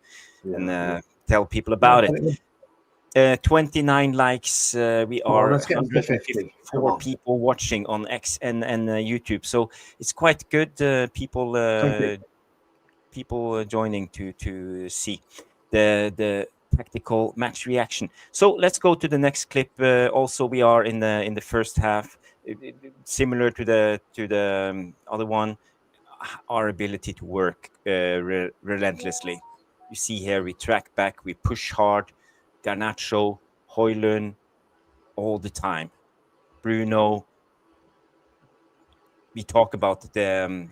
tell people about it. 29 likes. We are 154 people watching on X and YouTube, so it's quite good. People joining to see the tactical match reaction. So let's go to the next clip. Also, we are in the first half, similar to the other one. Our ability to work relentlessly. You see here, we track back, we push hard. Garnacho, Hojlund, all the time. Bruno. We talk about the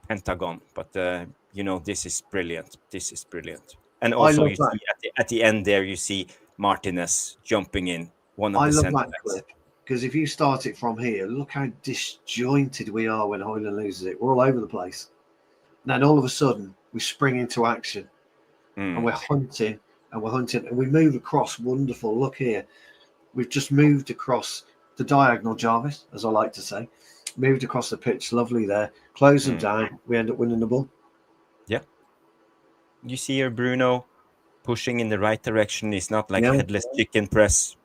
Pentagon, but this is brilliant. This is brilliant. And also, you see at the end there, you see Martinez jumping in. One of the centre backs. Clip, because if you start it from here, look how disjointed we are when Hojlund loses it. We're all over the place. And then all of a sudden, we spring into action, and we're hunting. And we move across. Wonderful. Look here. We've just moved across the diagonal, Jarvis, as I like to say. Moved across the pitch. Lovely there. Close them down. We end up winning the ball. Yeah. You see here Bruno pushing in the right direction. He's not like headless chicken press.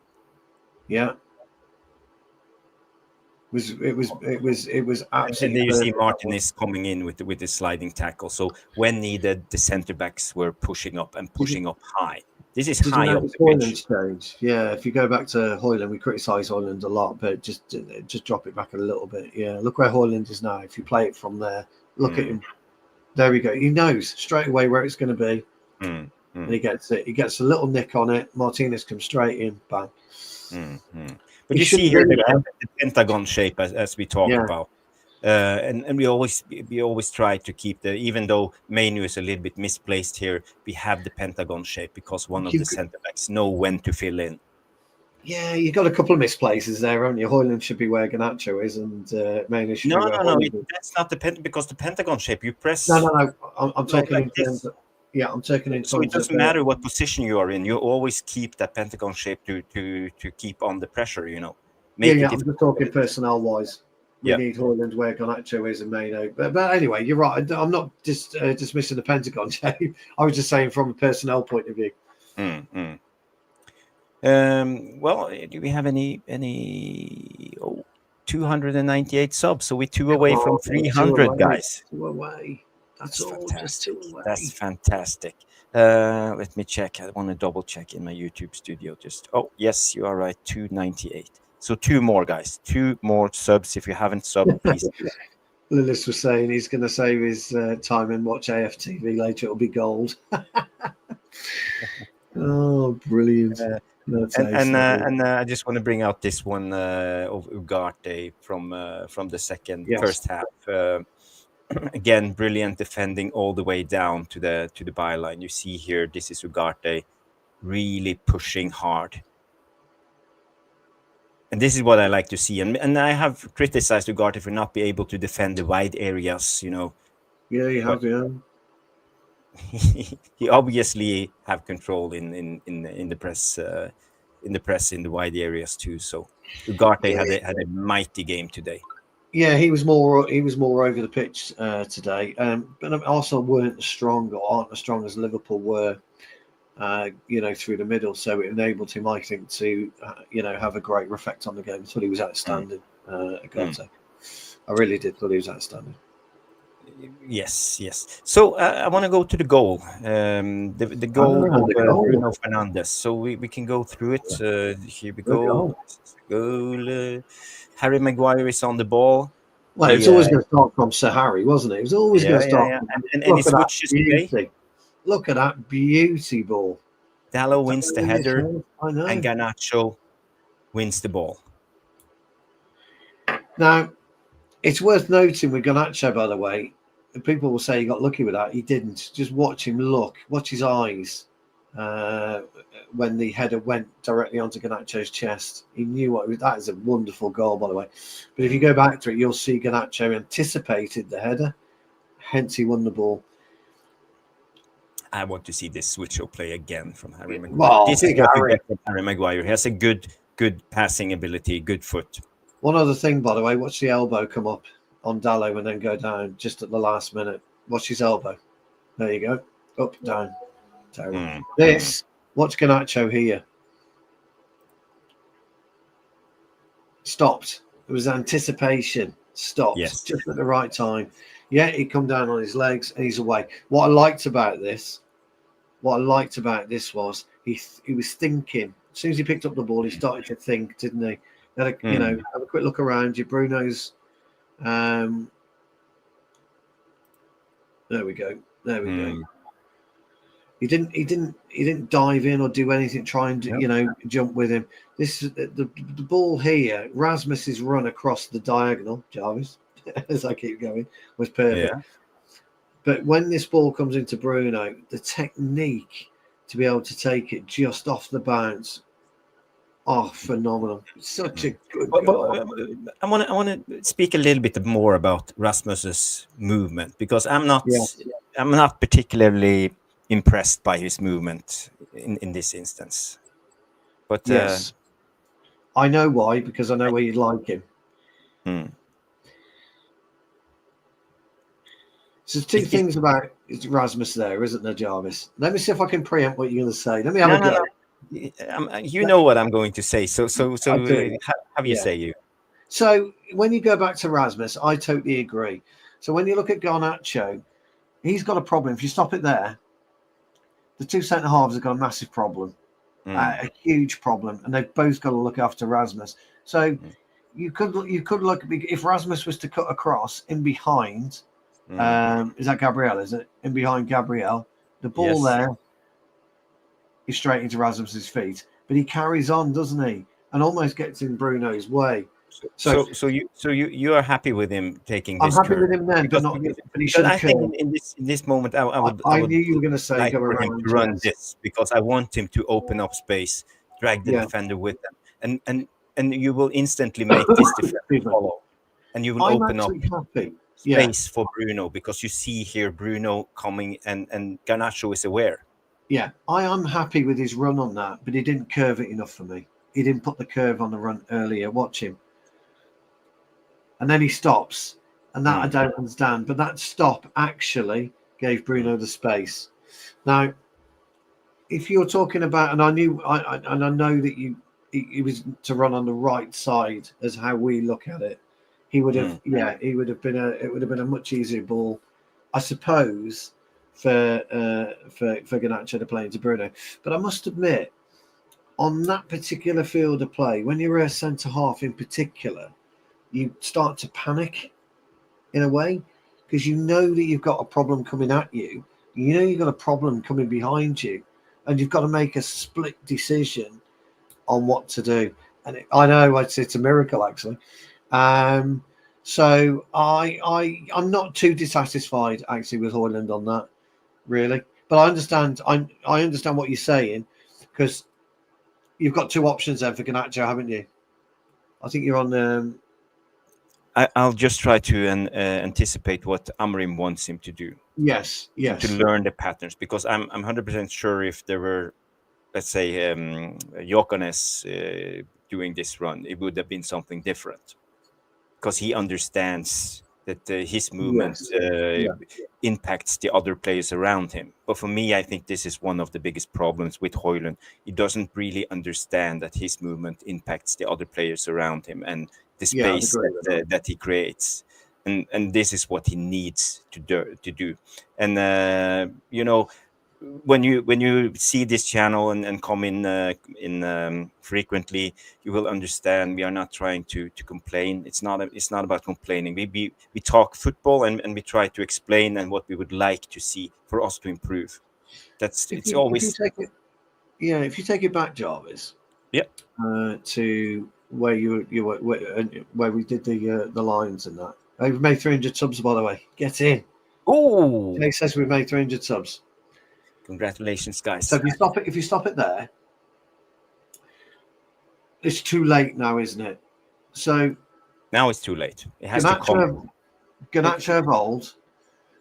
Yeah. It was absolutely. And then you see Martinez coming in with the sliding tackle. So when needed, the centre backs were pushing up high. This is high up the pitch. Stage. Yeah, if you go back to Hojlund, we criticise Hojlund a lot, but just drop it back a little bit. Yeah, look where Hojlund is now. If you play it from there, look at him. There we go. He knows straight away where it's going to be, and he gets it. He gets a little nick on it. Martinez comes straight in, bang. But you see here the Pentagon shape as we talk about, and we always try to keep even though Mainu is a little bit misplaced here, we have the Pentagon shape because one of the centre backs know when to fill in. Yeah, you got a couple of misplaces there, haven't you? Hojlund should be where Garnacho is, and Mainu should be where Hojlund is. That's not because the Pentagon shape you press. No. I'm talking in terms of. Yeah, I'm taking it. So it doesn't matter what position you are in. You always keep that Pentagon shape to keep on the pressure. I'm just talking personnel wise. We need Hojlund where Garnacho is and Mainu. But anyway, you're right. I'm not just dismissing the Pentagon shape. I was just saying from a personnel point of view. Well, do we have any 298 subs? So we're 2 away from 300, guys. 2 away. That's all just 2 away. That's fantastic. Let me check. I want to double check in my YouTube studio. Yes, you are right. 298. So 2 more, guys. 2 more subs. If you haven't subbed, please. Lillis was saying he's going to save his time and watch AFTV later. It'll be gold. Oh, brilliant. And I just want to bring out this one of Ugarte from the first half. Again, brilliant defending all the way down to the byline. You see here, this is Ugarte really pushing hard. And this is what I like to see. And I have criticized Ugarte for not being able to defend the wide areas, Yeah, you have, He obviously have control in the press, in the wide areas too. So Ugarte had a mighty game today. Yeah, he was more over the pitch today. But Arsenal aren't as strong as Liverpool were through the middle. So it enabled him, I think, to have a great effect on the game. I thought he was outstanding. I've got to say. I really did thought he was outstanding. Yes. So I want to go to the goal. The goal of Bruno Fernandes. So we can go through it. Here we go. Goal. Harry Maguire is on the ball. Well, it was always going to start from Sir Harry, wasn't it? It was always going to start. Yeah. And he switches play. Look at that beauty ball. Dalot wins the header, and Garnacho wins the ball. Now, it's worth noting with Garnacho, by the way, people will say he got lucky with that. He didn't. Just watch him look. Watch his eyes when the header went directly onto Garnacho's chest. He knew what it was. That is a wonderful goal, by the way. But if you go back to it, you'll see Garnacho anticipated the header. Hence, he won the ball. I want to see this switch of play again from Harry Maguire. Well, this is what we get from Harry Maguire. He has a good passing ability, good foot. One other thing, by the way, watch the elbow come up on Dalot and then go down just at the last minute. Watch his elbow. There you go. Up, down. Terrible. Watch Garnacho here. Stopped. It was anticipation. Stopped. Yes. Just at the right time. Yeah, he come down on his legs and he's away. What I liked about this was he was thinking. As soon as he picked up the ball, he started to think, didn't he? Have a quick look around you. Bruno's. There we go. He didn't dive in or do anything. Try and jump with him. This is the ball here. Rasmus's run across the diagonal, Jarvis, as I keep going, was perfect. Yeah. But when this ball comes into Bruno, the technique to be able to take it just off the bounce. Oh, phenomenal! Such a good goal. I want to speak a little bit more about Rasmus's movement because I'm not particularly impressed by his movement in this instance. But yes, I know why, because I know where you'd like him. So there's two things about Rasmus there, isn't there, Jarvis? Let me see if I can preempt what you're going to say. Let me have a go. No. You know what I'm going to say. So have you say you. So when you go back to Rasmus, I totally agree. So when you look at Garnacho, he's got a problem. If you stop it there, the two centre halves have got a massive problem, a huge problem, and they've both got to look after Rasmus. So you could look if Rasmus was to cut across in behind. Is that Gabriel? Is it in behind Gabriel? The ball there. He's straight into Rasmus's feet, but he carries on, doesn't he? And almost gets in Bruno's way. So you are happy with him taking this? I'm happy with him then, but he should have. In this moment, I knew you were going to say like for him to run this because I want him to open up space, drag the defender with them, and you will instantly make this defender follow, and you will open up space for Bruno because you see here Bruno coming and Garnacho is aware. Yeah, I am happy with his run on that, but he didn't curve it enough for me. He didn't put the curve on the run earlier. Watch him. And then he stops. And that I don't understand. But that stop actually gave Bruno the space. Now, if you're talking about, and I know that he was to run on the right side as how we look at it, he would have, it would have been a much easier ball, I suppose, for Garnacho to play into Bruno. But I must admit, on that particular field of play, when you're a centre half in particular, you start to panic in a way because you know that you've got a problem coming at you. You know you've got a problem coming behind you, and you've got to make a split decision on what to do. And I know it's a miracle actually. So I'm not too dissatisfied actually with Hojlund on that. Really, but I understand. I understand what you're saying because you've got two options there for Garnacho, haven't you? I think you're on. I'll just try to anticipate what Amorim wants him to do. Yes. To learn the patterns, because I'm 100% sure if there were, let's say, Jokenes doing this run, it would have been something different, because he understands that his movement impacts the other players around him. But for me, I think this is one of the biggest problems with Hojlund. He doesn't really understand that his movement impacts the other players around him and the space that he creates. And this is what he needs to do. And when you see this channel and come in frequently, you will understand we are not trying to complain. It's not about complaining. We talk football and we try to explain and what we would like to see for us to improve. If you take it back, Jarvis. Yeah. To where where we did the lines and that. We've made 300 subs, by the way. Get in. Oh, Jay says we've made 300 subs. Congratulations, guys. So if you stop it there, it's too late now, isn't it? So now it's too late. It has to come. Garnacho of old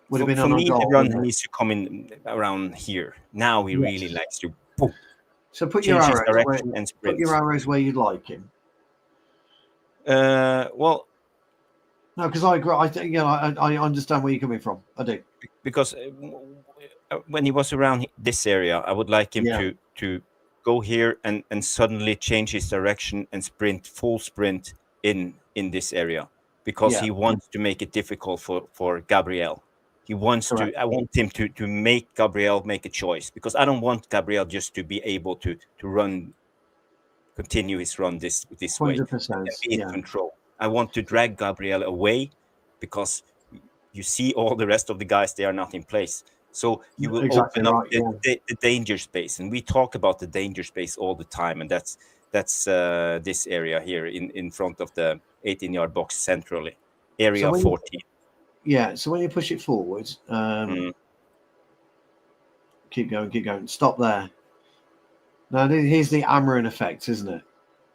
would have been for on me. a goal. The run needs to come in around here. Now he really likes to. Boom, so put your arrows where you'd like him. Well. No, because I agree. I understand where you're coming from. I do. Because when he was around this area, I would like him to go here and suddenly change his direction and full sprint in this area, because he wants to make it difficult for Gabriel. He wants to. I want him to make Gabriel make a choice, because I don't want Gabriel just to be able to continue his run this way and be in control. I want to drag Gabriel away, because you see all the rest of the guys, they are not in place. So you will open up the danger space. And we talk about the danger space all the time. And that's this area here in front of the 18-yard box centrally, area 14. So when you push it forward, keep going, stop there. Now, here's the Amarin effect, isn't it?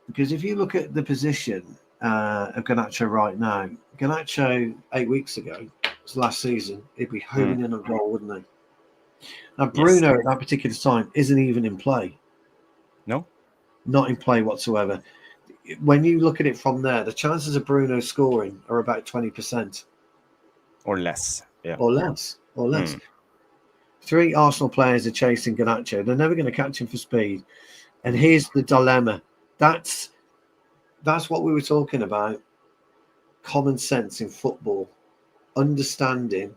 Because if you look at the position of Garnacho right now, Garnacho 8 weeks ago, last season, he'd be homing in a goal, wouldn't he? Now, Bruno at that particular time isn't even in play. No? Not in play whatsoever. When you look at it from there, the chances of Bruno scoring are about 20%. Or less. Yeah. Or less. 3 Arsenal players are chasing Garnacho. They're never going to catch him for speed. And here's the dilemma. That's what we were talking about. Common sense in football. Understanding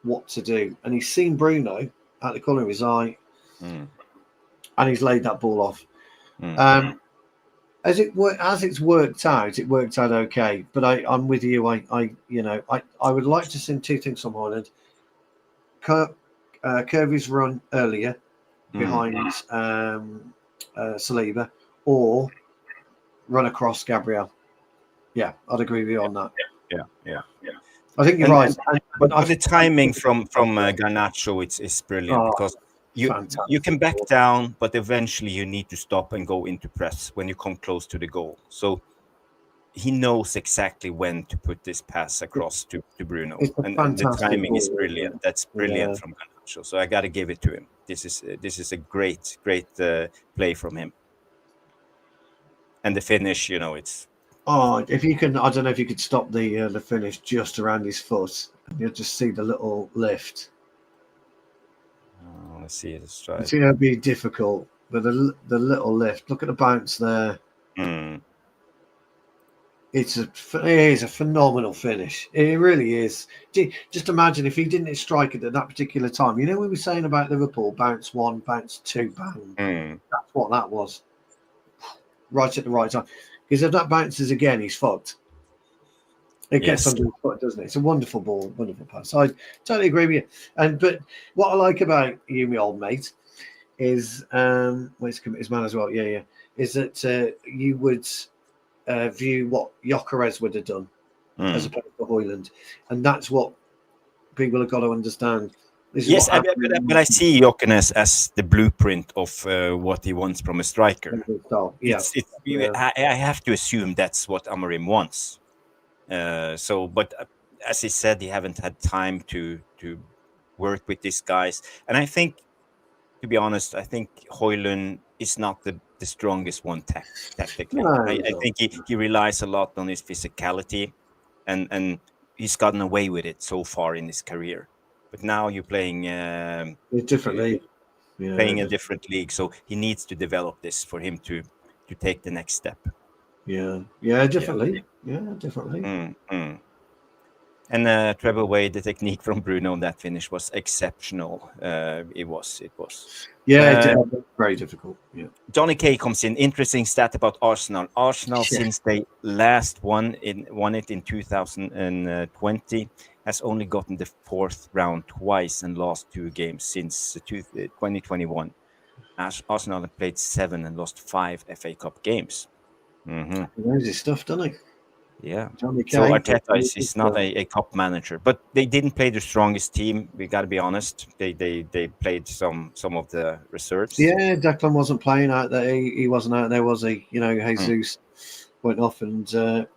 what to do. And he's seen Bruno at the corner of his eye, and he's laid that ball off. As it's worked out, it worked out okay. But I'm with you. I would like to see 2 things from Hojlund. Curve his run earlier behind Saliba, or run across Gabriel. Yeah, I'd agree with you on that. Yeah. I think you're right. But the timing from Garnacho, it's brilliant, because you can back down, but eventually you need to stop and go into press when you come close to the goal. So he knows exactly when to put this pass across to Bruno, and the timing is brilliant. That's brilliant from Garnacho. So I got to give it to him. This is a great play from him, and the finish, it's. Oh, if you can, I don't know if you could stop the finish just around his foot. You'll just see the little lift. Oh, let's see it. Let's try. It'll be difficult, but the little lift. Look at the bounce there. It is a phenomenal finish. It really is. Just imagine if he didn't strike it at that particular time. You know, we were saying about Liverpool, bounce 1, bounce 2, bang. That's what that was. Right at the right time. Because if that bounces again, he's fucked. It gets under his foot, doesn't it? It's a wonderful ball, wonderful pass. I totally agree with you. But what I like about you, my old mate, is his man as well. Yeah. Is that you would view what Gyökeres would have done as opposed to Hojlund, and that's what people have got to understand. Yes, but I see Gyökeres as the blueprint of what he wants from a striker. I have to assume that's what Amorim wants. But as he said, he haven't had time to work with these guys. And I think, to be honest, Hojlund is not the strongest one tactically. I think he relies a lot on his physicality, and he's gotten away with it so far in his career. But now you're playing differently. playing a different league, so he needs to develop this for him to take the next step. Differently. Differently. Mm. And treble away, the technique from Bruno on that finish was exceptional. It was. Very difficult. Yeah. Johnny K comes in. Interesting stat about Arsenal. Since they last won it in 2020, has only gotten the fourth round twice and lost 2 games since 2021. Arsenal have played 7 and lost 5 FA Cup games. He knows his stuff, doesn't he? Yeah. Johnny K. So Arteta is not a cup manager, but they didn't play the strongest team. We got to be honest. They played some of the reserves. Yeah, Declan wasn't playing out there. He wasn't out there, was he? Jesus went off, and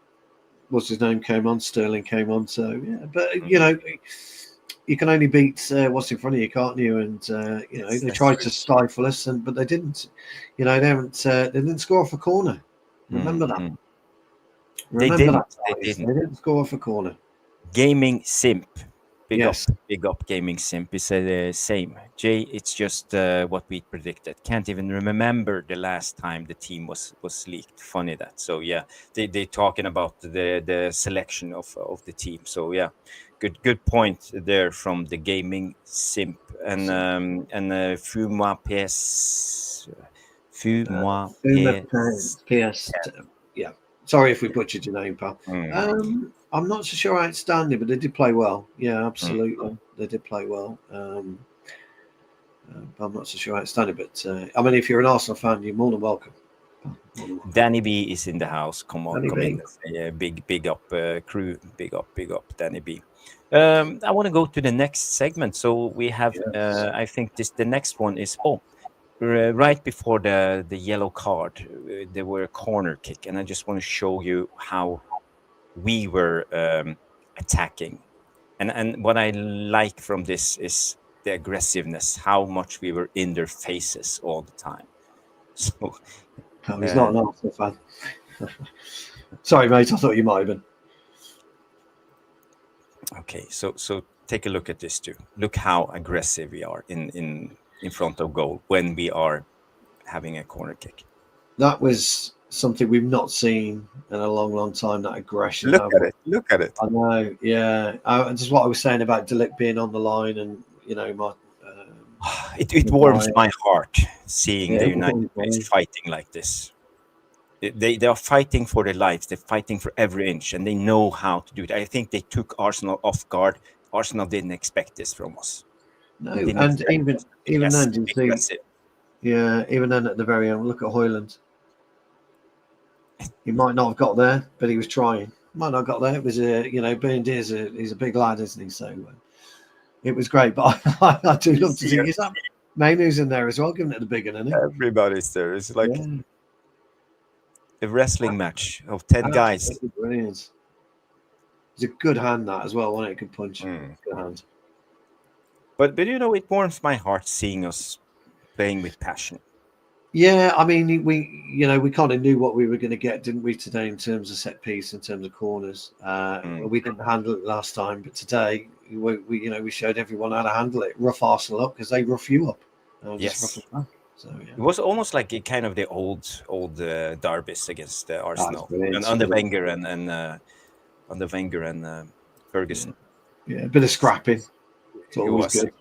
what's his name came on. Sterling came on. So yeah, but you can only beat what's in front of you, can't you? And they tried to stifle us, but they didn't. They didn't score off a corner. Remember that. They didn't score off a corner. Gaming Simp. Big Yes. up Gaming Simp is the same. Jay, it's just what we predicted. Can't even remember the last time the team was leaked. Funny that. So yeah, they talking about the selection of the team. So yeah, good point there from the Gaming Simp and Fumois PS. PS. Yeah. Sorry if we butchered your name, pal. I'm not so sure outstanding, but they did play well. Yeah, absolutely. They did play well. I'm not so sure outstanding, but if you're an Arsenal fan, you're more than welcome. Danny B is in the house. Come Danny in. Yeah, big up crew. Big up Danny B. I want to go to the next segment. So we have, I think the next one is, right before the yellow card, there were a corner kick, and I just want to show you how we were attacking, and what I like from this is the aggressiveness, how much we were in their faces all the time. So he's not an Arsenal fan. Sorry, mate. I thought you might have been. Okay, so take a look at this too. Look how aggressive we are in front of goal when we are having a corner kick. That was something we've not seen in a long time, that aggression. Look at it. I know, yeah. Just what I was saying about Dalot being on the line, and my it warms my heart seeing the United players fighting like this. They are fighting for their lives. They're fighting for every inch, and they know how to do it. I think they took Arsenal off guard. Arsenal didn't expect this from us. No, and even then, do you see? Yeah, even then at the very end, look at Hojlund. He might not have got there, but he was trying. Might not have got there. It was Bayindir he's a big lad, isn't he? So it was great. But I do love to see. Is that Mainu's in there as well, giving it the big one, isn't he? Everybody's there. It's like a wrestling match of 10 guys. Brilliant. It's a good hand that as well, wasn't it? Good punch. Good hand. But it warms my heart seeing us playing with passion. Yeah, we kind of knew what we were going to get, didn't we, today, in terms of set piece, in terms of corners. We didn't handle it last time, but today we showed everyone how to handle it. Rough Arsenal up because they rough you up. Yes. So, yeah. It was almost like a kind of the old derbies against Arsenal under Wenger and Ferguson. Yeah, a bit of scrapping. It's always good.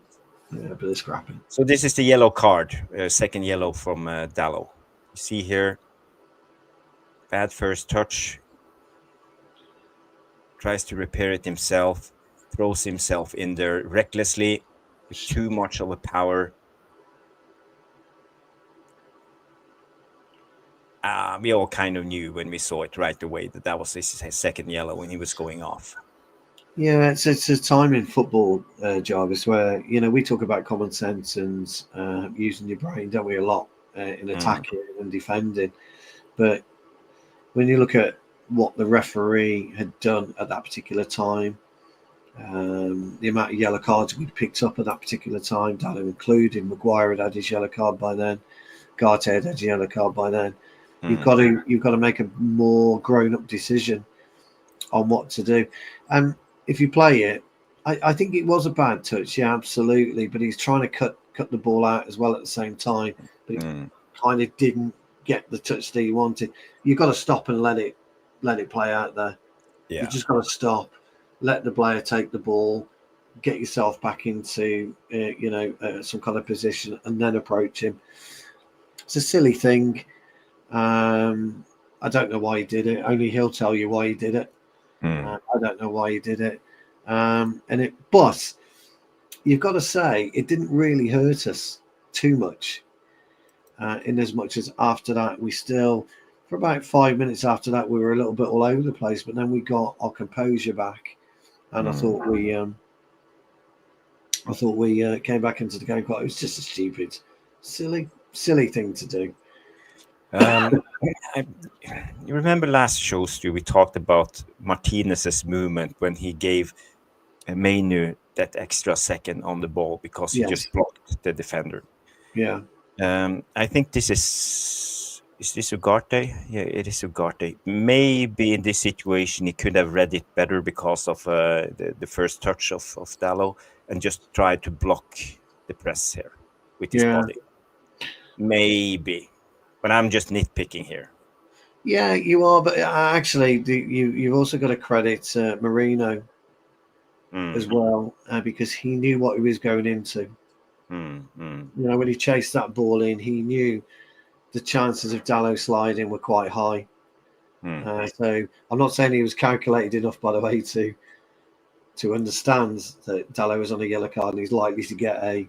Yeah, a bit of scrapping. So this is the yellow card, second yellow from Dalot. You see here, bad first touch. Tries to repair it himself, throws himself in there recklessly with too much of a power. We all kind of knew when we saw it right away that was his second yellow when he was going off. Yeah, it's a time in football, Jarvis, where we talk about common sense and using your brain, don't we, a lot in attacking and defending. But when you look at what the referee had done at that particular time, the amount of yellow cards we picked up at that particular time, Dalot included, Maguire had his yellow card by then, Garte had his yellow card by then. You've got to make a more grown-up decision on what to do. And if you play it, I think it was a bad touch, yeah, absolutely. But he's trying to cut the ball out as well at the same time. But he kind of didn't get the touch that he wanted. You've got to stop and let it play out there. Yeah. You just got to stop, let the player take the ball, get yourself back into some kind of position, and then approach him. It's a silly thing. I don't know why he did it. Only he'll tell you why he did it. I don't know why he did it. But you've got to say it didn't really hurt us too much. In as much as after that, we still, for about 5 minutes after that, we were a little bit all over the place. But then we got our composure back, and I thought we came back into the game quite. It was just a stupid, silly thing to do. You remember last show, Stu, we talked about Martinez's movement when he gave Mainu that extra second on the ball because he just blocked the defender. Yeah. I think this is this Ugarte? Yeah, it is Ugarte. Maybe in this situation he could have read it better because of the first touch of Dalot and just tried to block the press here with his body. Maybe. But I'm just nitpicking here. Yeah, you are. But actually, you've also got to credit Marino as well because he knew what he was going into. When he chased that ball in, he knew the chances of Dalot sliding were quite high. So I'm not saying he was calculated enough, by the way, to understand that Dalot was on a yellow card and he's likely to get a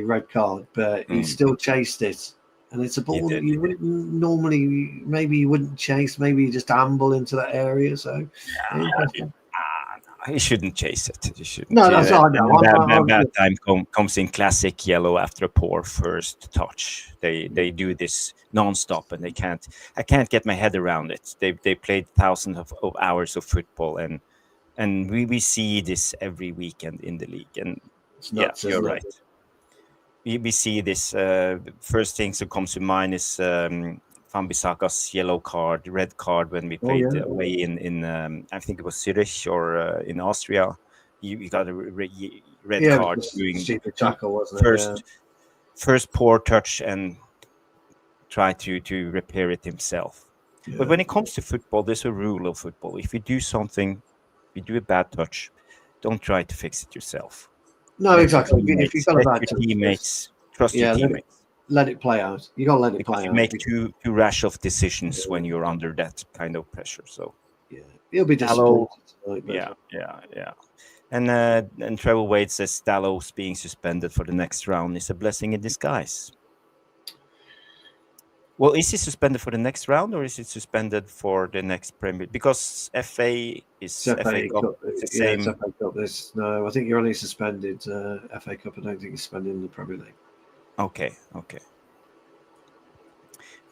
red card, but he still chased it. And it's a ball that you wouldn't normally, maybe you wouldn't chase, maybe you just amble into that area. So he shouldn't chase it. He shouldn't. No, that's all I know. That time comes in classic yellow after a poor first touch. They do this non-stop, and I can't get my head around it. They played thousands of hours of football, and we see this every weekend in the league. And nuts, you're right. We see this. First things that comes to mind is Wan-Bissaka's red card when we played away in I think it was Zurich or in Austria. You got a red card doing stupid tackle, wasn't it? First poor touch and try to repair it himself. But when it comes to football, there's a rule of football. If you do something, you do a bad touch, don't try to fix it yourself. No, exactly. If you've got a bad teammates, trust your teammates. Let it play out. You got to let it play out. You make too rash of decisions when you're under that kind of pressure. So you'll be disappointed. Yeah. And Trevor Wade says Dalot being suspended for the next round is a blessing in disguise. Well, is he suspended for the next round or is he suspended for the next Premier? Because FA is FA Cup. It's the same. FA Cup. No, I think you're only suspended FA Cup. I don't think he's suspended in the Premier League. Okay.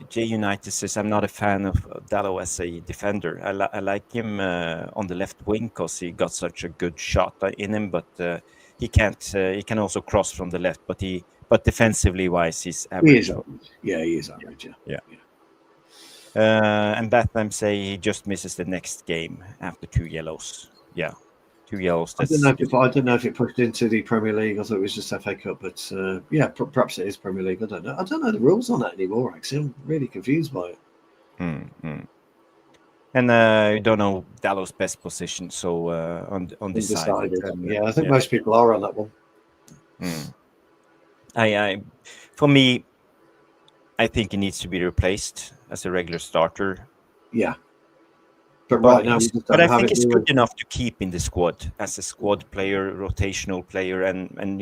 J United says I'm not a fan of Dalot as a defender. I like him on the left wing because he got such a good shot in him, but he can't. He can also cross from the left, but defensively wise, he's average. He is average. Yeah. And Batham say he just misses the next game after 2 yellows. Yeah, 2 yellows. I don't know if it pushed into the Premier League. I thought it was just FA Cup, but perhaps it is Premier League. I don't know. I don't know the rules on that anymore. Actually, I'm really confused by it. And you don't know Dalot's best position, so undecided. I think most people are on that one. For me, I think he needs to be replaced as a regular starter. Yeah. But right now, I think it's good enough to keep in the squad as a squad player, rotational player, and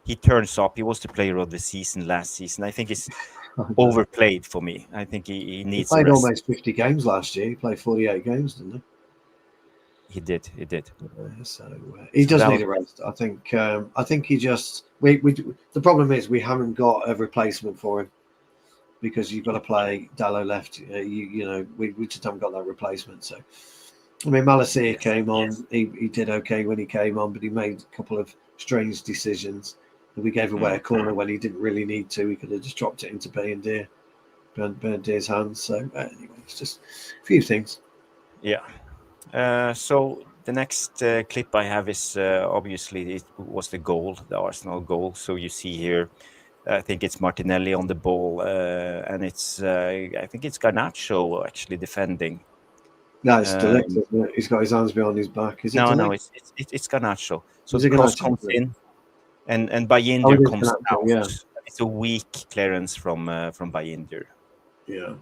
he turns up. He was the player of the season last season. I think it's overplayed for me. I think he needs. He played almost 50 games last year. He played 48 games, didn't he? He did. So he does need a rest. I think he just. The problem is we haven't got a replacement for him. Because you've got to play Dalot left, we just haven't got that replacement. So, I mean, Malacia came on. He did okay when he came on, but he made a couple of strange decisions. We gave away a corner when he didn't really need to. He could have just dropped it into Bayindir's hands. So, anyway, it's just a few things. Yeah. So The next clip I have is obviously it was the goal, the Arsenal goal. So you see here, I think it's Martinelli on the ball, and it's I think it's Garnacho actually defending. No, it's Dalot, isn't it? He's got his hands behind his back. Is it No, Dalot? it's Garnacho. So Is the it cross Garnacho? comes in, and Oh, Bayindir it is comes Garnacho, out. yeah. It's a weak clearance from Bayindir. Yeah.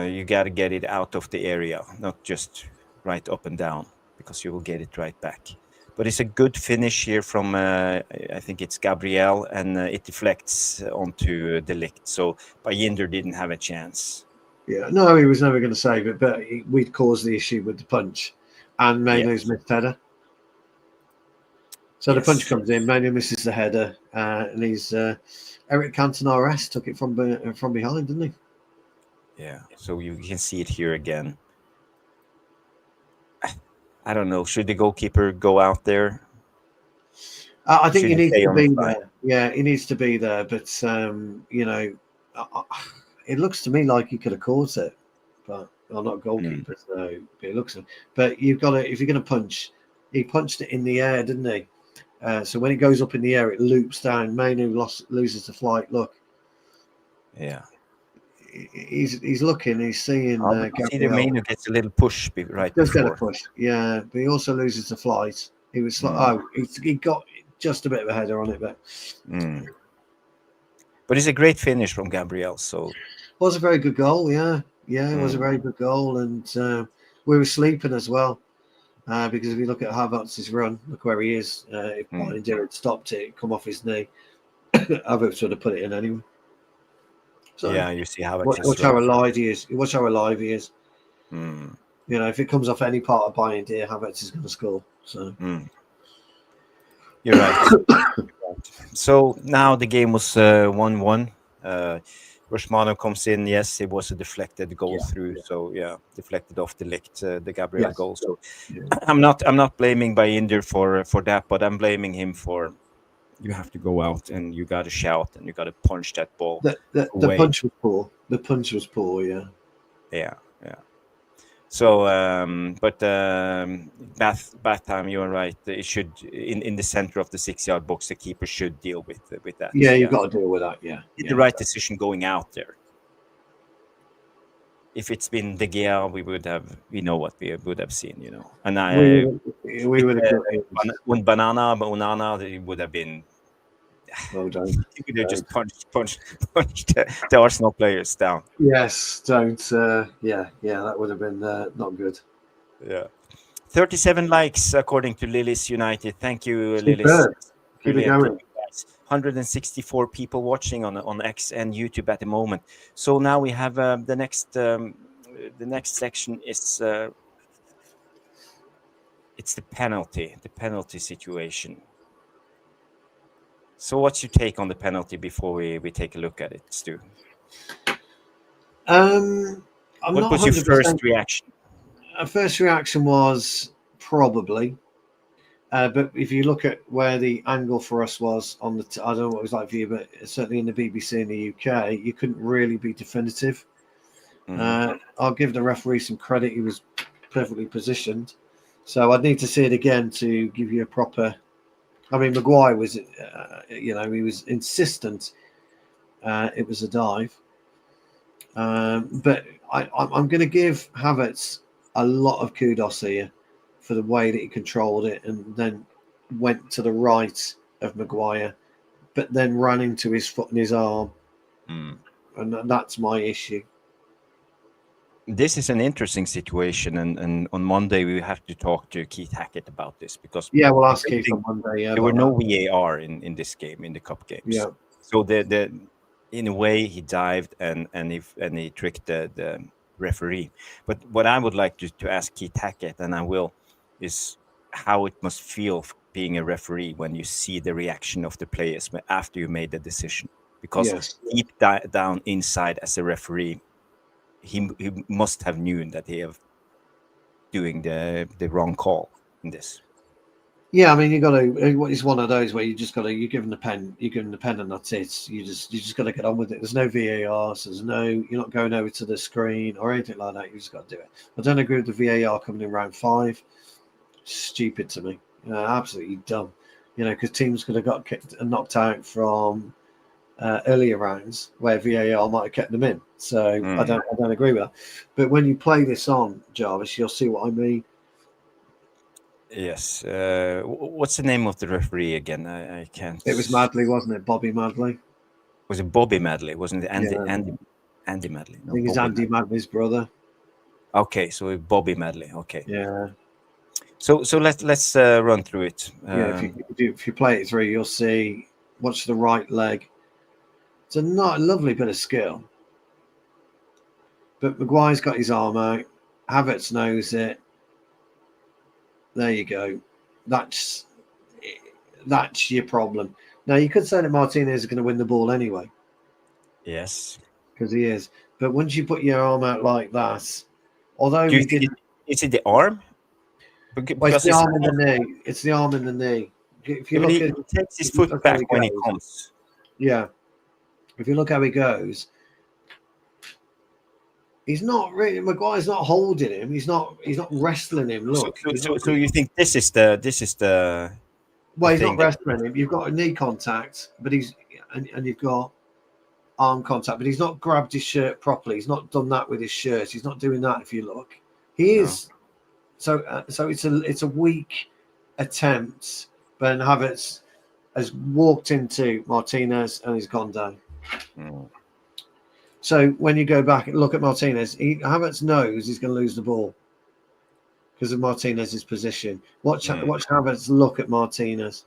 You got to get it out of the area, not just right up and down, because you will get it right back. But it's a good finish here from, I think it's Gabriel, and it deflects onto De Ligt. So Bayindir didn't have a chance. Yeah, no, he was never going to save it, but we'd caused the issue with the punch and Manu's missed header. So the punch comes in, Manu misses the header, and he's Eric Cantona took it from behind, didn't he? Yeah, so you can see it here again. I don't know. Should the goalkeeper go out there? I think he needs to be there. Yeah, he needs to be there. But you know, it looks to me like he could have caught it, but I'm not a goalkeeper, so it looks. But you've got to, if you're going to punch, he punched it in the air, didn't he? So when it goes up in the air, it loops down. Manu loses the flight. Look. Yeah. He's looking. He's seeing. Gabriel. Manu gets a little push right does before. Get a push, yeah, but he also loses the flight. He was he got just a bit of a header on it, but it's a great finish from Gabriel. So it was a very good goal. Yeah, it was a very good goal, and we were sleeping as well because if you look at Havertz's run, look where he is. If Bayindir had stopped it, come off his knee, Havertz would have put it in anyway. So yeah, you see how watch how alive he is. Watch how alive he is. You know, if it comes off any part of Bayindir, Havertz is going to score. So you're right. So now the game was 1-1. Rashmano comes in. Yes, it was a deflected goal through. So deflected off the Ligt, the Gabriel goal. So I'm not blaming Bayindir for that, but I'm blaming him for. You have to go out and you got to shout and you got to punch that ball. The punch was poor. The punch was poor. Yeah. Yeah. So, bath time. You're right. It should in the center of the 6-yard box. The keeper should deal with that. Yeah, you've got to deal with that. Yeah. The right decision going out there. If it's been De Gea, we know what we would have seen, you know. And we would have Onana, it would have been. Well done. You could have just punched the Arsenal players down. Yes, don't. Yeah, that would have been not good. Yeah. 37 likes according to Lillis United. Thank you, Lillis. Keep it going. 164 people watching on X and YouTube at the moment. So now we have the next section is it's the penalty situation. So what's your take on the penalty before we take a look at it, Stu? What was your first reaction? First reaction was probably. But if you look at where the angle for us was on the, I don't know what it was like for you, but certainly in the BBC in the UK, you couldn't really be definitive. I'll give the referee some credit; he was perfectly positioned. So I'd need to see it again to give you a proper. I mean, Maguire was, he was insistent. It was a dive, but I'm going to give Havertz a lot of kudos here for the way that he controlled it and then went to the right of Maguire, but then ran into his foot and his arm. And that's my issue. This is an interesting situation, and on Monday we have to talk to Keith Hackett about this because we'll ask Keith on Monday. There were no VAR in this game, in the cup games. Yeah. So in a way he dived and he tricked the referee. But what I would like to ask Keith Hackett, and I will, is how it must feel being a referee when you see the reaction of the players after you made the decision. Because deep down inside as a referee, he must have known that he have doing the wrong call in this. Yeah, I mean, you got to. It's one of those where you just got to. You give them the pen. You give them the pen, and that's it. You just got to get on with it. There's no VARs. There's no. You're not going over to the screen or anything like that. You just got to do it. I don't agree with the VAR coming in round 5. Stupid to me. Absolutely dumb. Because teams could have got kicked and knocked out from earlier rounds where VAR might have kept them in. So I don't agree with that. But when you play this on, Jarvis, you'll see what I mean. Yes. What's the name of the referee again? I can't. It was Madley, wasn't it? Bobby Madley. Was it Bobby Madley? Wasn't it Andy Madley? No, I think it's Andy Madley's brother. Okay, so Bobby Madley. Okay. Yeah. So let's run through it. If you play it through, you'll see. Watch the right leg. It's a lovely bit of skill. But Maguire's got his arm out. Havertz knows it. There you go. That's your problem. Now, you could say that Martinez is going to win the ball anyway. Yes. Because he is. But once you put your arm out like that, although is it the arm? Well, it's the arm and the knee. It's the arm and the knee. If you he takes his foot back when he comes. Yeah. If you look how he goes, he's not really. Maguire's not holding him. He's not wrestling him. Look. So you think this is the? Well, he's not wrestling him. You've got a knee contact, but and you've got arm contact, but he's not grabbed his shirt properly. He's not done that with his shirt. He's not doing that. If you look, he is. So it's a weak attempt. Ben Havertz has walked into Martinez and he's gone down. So when you go back and look at Martinez, Havertz knows he's going to lose the ball because of Martinez's position. Watch Havertz look at Martinez.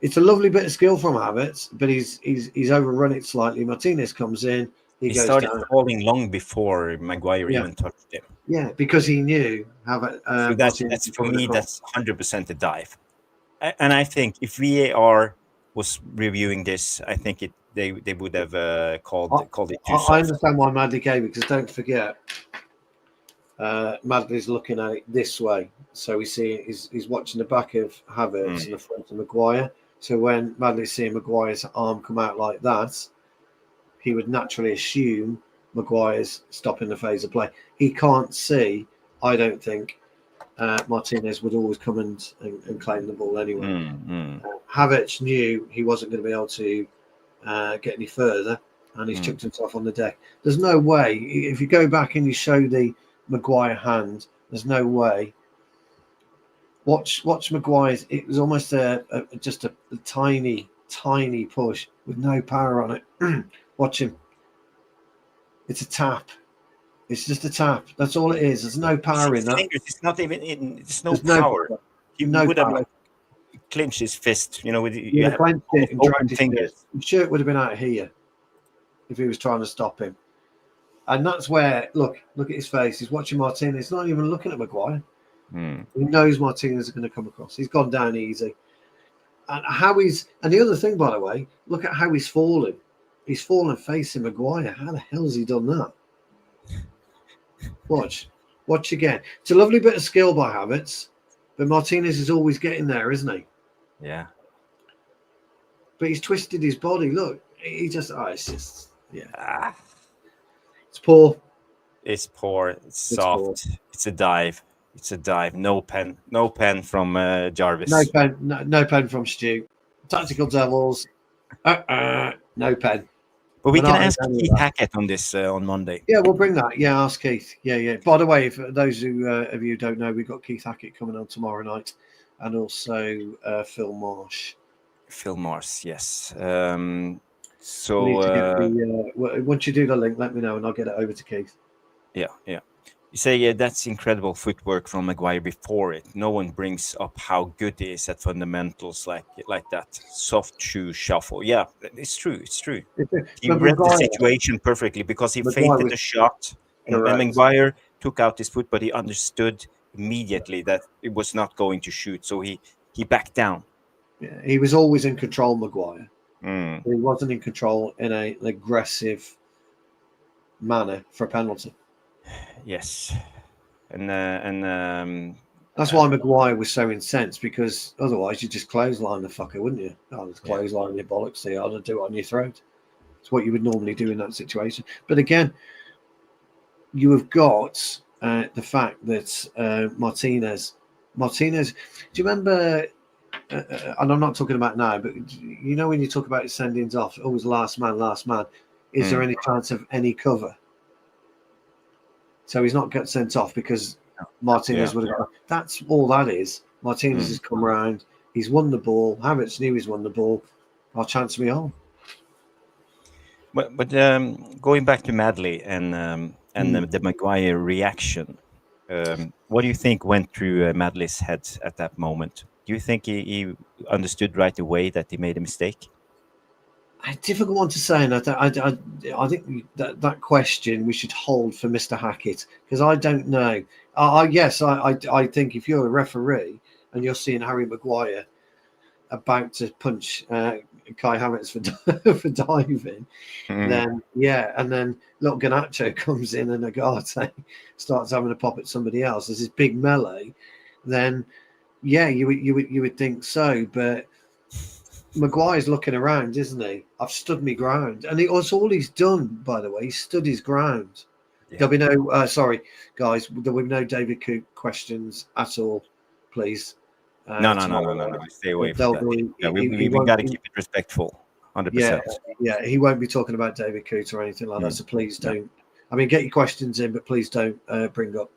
It's a lovely bit of skill from Havertz, but he's overrun it slightly. Martinez comes in. He goes started down. falling long before Maguire even touched him. Yeah, because he knew Havertz. So that's for me. That's 100% a dive. And I think if VAR was reviewing this, I think they would have called it too soft. I understand why Madley gave it, because don't forget, Madley's looking at it this way, so he's watching the back of Havertz and the front of Maguire. So when Madley's seeing Maguire's arm come out like that, he would naturally assume Maguire's stopping the phase of play. He can't see, I don't think, Martinez would always come and claim the ball anyway. Havertz knew he wasn't going to be able to get any further, and he's chucked himself on the deck. There's no way, if you go back and you show the Maguire hand, there's no way. Watch Maguire's. It was almost just a tiny push with no power on it. Watch him. It's a tap. It's just a tap. That's all it is. There's no power in that. It's not even in. There's no power. He would have clinched his fist. With clenched it and dragged his fingers. His shirt would have been out here if he was trying to stop him. And that's where look at his face. He's watching Martinez. He's not even looking at Maguire. He knows Martinez is going to come across. He's gone down easy. And the other thing, by the way, look at how he's fallen. He's fallen facing Maguire. How the hell's he done that? Watch again. It's a lovely bit of skill by Havertz, but Martinez is always getting there, isn't he? Yeah. But he's twisted his body. Look, it's poor. It's poor. It's soft. Poor. It's a dive. No pen from Jarvis. No pen from Stu. Tactical Devils. No pen. But we can ask Keith Hackett on this on Monday. Yeah, we'll bring that. Yeah, ask Keith. Yeah. By the way, for those of you who don't know, we've got Keith Hackett coming on tomorrow night, and also Phil Marsh. Phil Marsh, yes. Once you do the link, let me know, and I'll get it over to Keith. Yeah. You say that's incredible footwork from Maguire before it. No one brings up how good he is at fundamentals like that. Soft shoe shuffle. Yeah, it's true. He read the situation perfectly because he feinted the shot. And Maguire took out his foot, but he understood immediately that it was not going to shoot. So he backed down. Yeah, he was always in control, Maguire. He wasn't in control in an aggressive manner for a penalty. Yes, and That's why Maguire was so incensed, because otherwise you just clothesline the fucker, wouldn't you? Oh, just clothesline your bollocks there. I'll do it on your throat. It's what you would normally do in that situation. But again, you have got the fact that Martinez. Do you remember? And I'm not talking about now, but you know when you talk about sendings off, always last man. Is there any chance of any cover? So he's not got sent off because Martinez would have got. That's all that is. Martinez has come around. He's won the ball. Havertz knew he's won the ball. I'll chance me on. But going back to Madley and the Maguire reaction, what do you think went through Madley's head at that moment? Do you think he understood right away that he made a mistake? A difficult one to say, and I think that question we should hold for Mr. Hackett, because I don't know. I think if you're a referee and you're seeing Harry Maguire about to punch Kai Havertz for diving, then and then little Garnacho comes in and Agate starts having a pop at somebody else. There's this big melee, then you would think so, but Maguire's looking around, isn't he? I've stood my ground, and that's all he's done. By the way, he stood his ground. Yeah. There'll be no sorry guys, there will be no David Cook questions at all, please. No. Stay away from that. We got to keep it respectful, 100%. Yeah, he won't be talking about David Coote or anything like that. So please don't. I mean, get your questions in, but please don't bring up